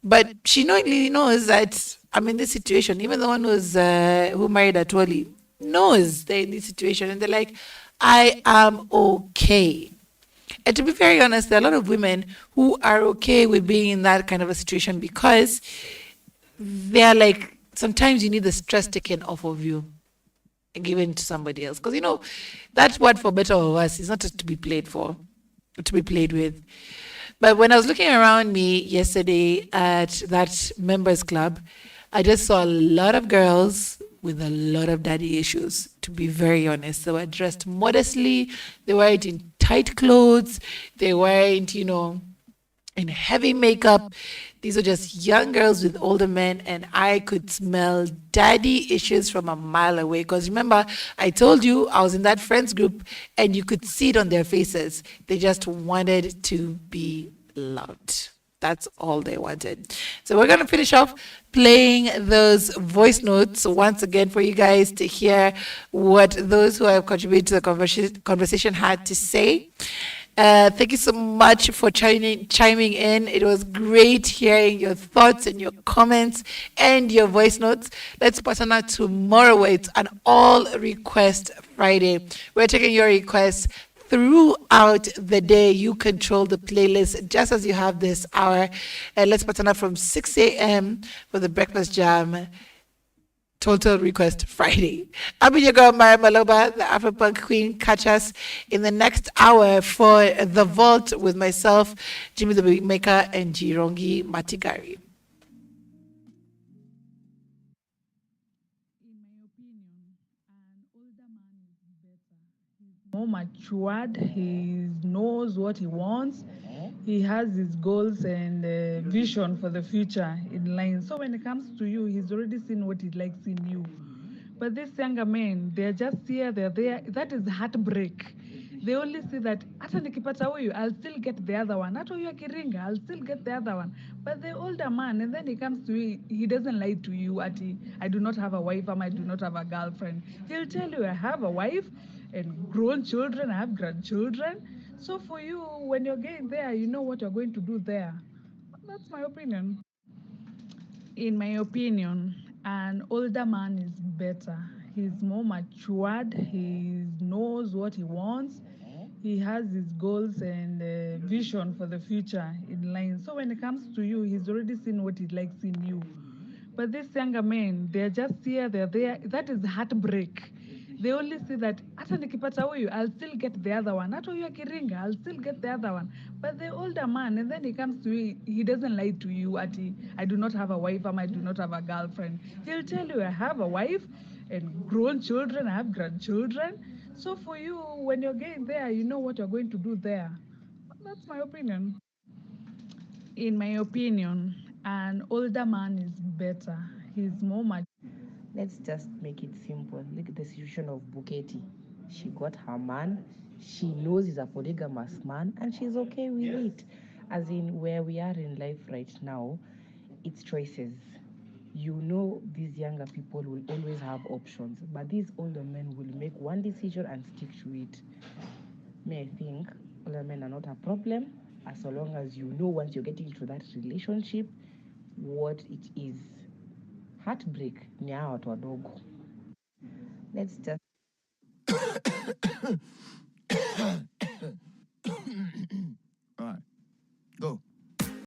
But she knowingly knows that I'm in this situation. Even the one who married Atwali knows they're in this situation, and they're like, I am okay. And to be very honest, there are a lot of women who are okay with being in that kind of a situation because they're like, sometimes you need the stress taken off of you and given to somebody else. Because, that word for better or worse is not to be played with. But when I was looking around me yesterday at that members club, I just saw a lot of girls with a lot of daddy issues, to be very honest. They were dressed modestly. They weren't in tight clothes. They weren't, in heavy makeup. These are just young girls with older men, and I could smell daddy issues from a mile away. Because remember, I told you I was in that friends group, and you could see it on their faces. They just wanted to be loved. That's all they wanted. So we're going to finish off playing those voice notes once again for you guys to hear what those who have contributed to the conversation had to say. Thank you so much for chiming in. It was great hearing your thoughts and your comments and your voice notes. Let's pattern out tomorrow. It's an all request Friday. We're taking your requests throughout the day. You control the playlist just as you have this hour. Let's pattern up from 6 a.m. for the Breakfast Jam. Total Request Friday. I'll be your girl, Myra Maloba, the Afropunk Queen. Catch us in the next hour for The Vault with myself, Jimmy the Big Maker, and Jirongi Matigari. More matured, he knows what he wants, he has his goals and vision for the future in line. So when it comes to you, he's already seen what he likes in you. But these younger men, they're just here, they're there. That is heartbreak. They only see that, hata nikipata huyu, I'll still get the other one. Hata huyu akiringa, I'll still get the other one. But the older man, and then he comes to you, he doesn't lie to you, Ati, I do not have a wife, I do not have a girlfriend. He'll tell you, I have a wife and grown children, I have grandchildren. So for you, when you're getting there, you know what you're going to do there. That's my opinion. In my opinion, an older man is better. He's more matured. He knows what he wants. He has his goals and vision for the future in line. So when it comes to you, he's already seen what he likes in you. But these younger men, they're just here, they're there. That is heartbreak. They only see that, hata nikipata huyu, I'll still get the other one. Hata huyu akiringa, I'll still get the other one. But the older man, and then he comes to you, he doesn't lie to you, Ati, I do not have a wife, I do not have a girlfriend. He'll tell you, I have a wife and grown children, I have grandchildren. So for you, when you're getting there, you know what you're going to do there. That's my opinion. In my opinion, an older man is better. He's more mature. Let's just make it simple. Look at the situation of Buketi. She got her man. She knows he's a polygamous man, and she's okay with it. As in, where we are in life right now, it's choices. These younger people will always have options, but these older men will make one decision and stick to it. I think older men are not a problem, as long as you know once you're getting into that relationship what it is. Heartbreak ni hawa watu wadogo. Let's just All right, go.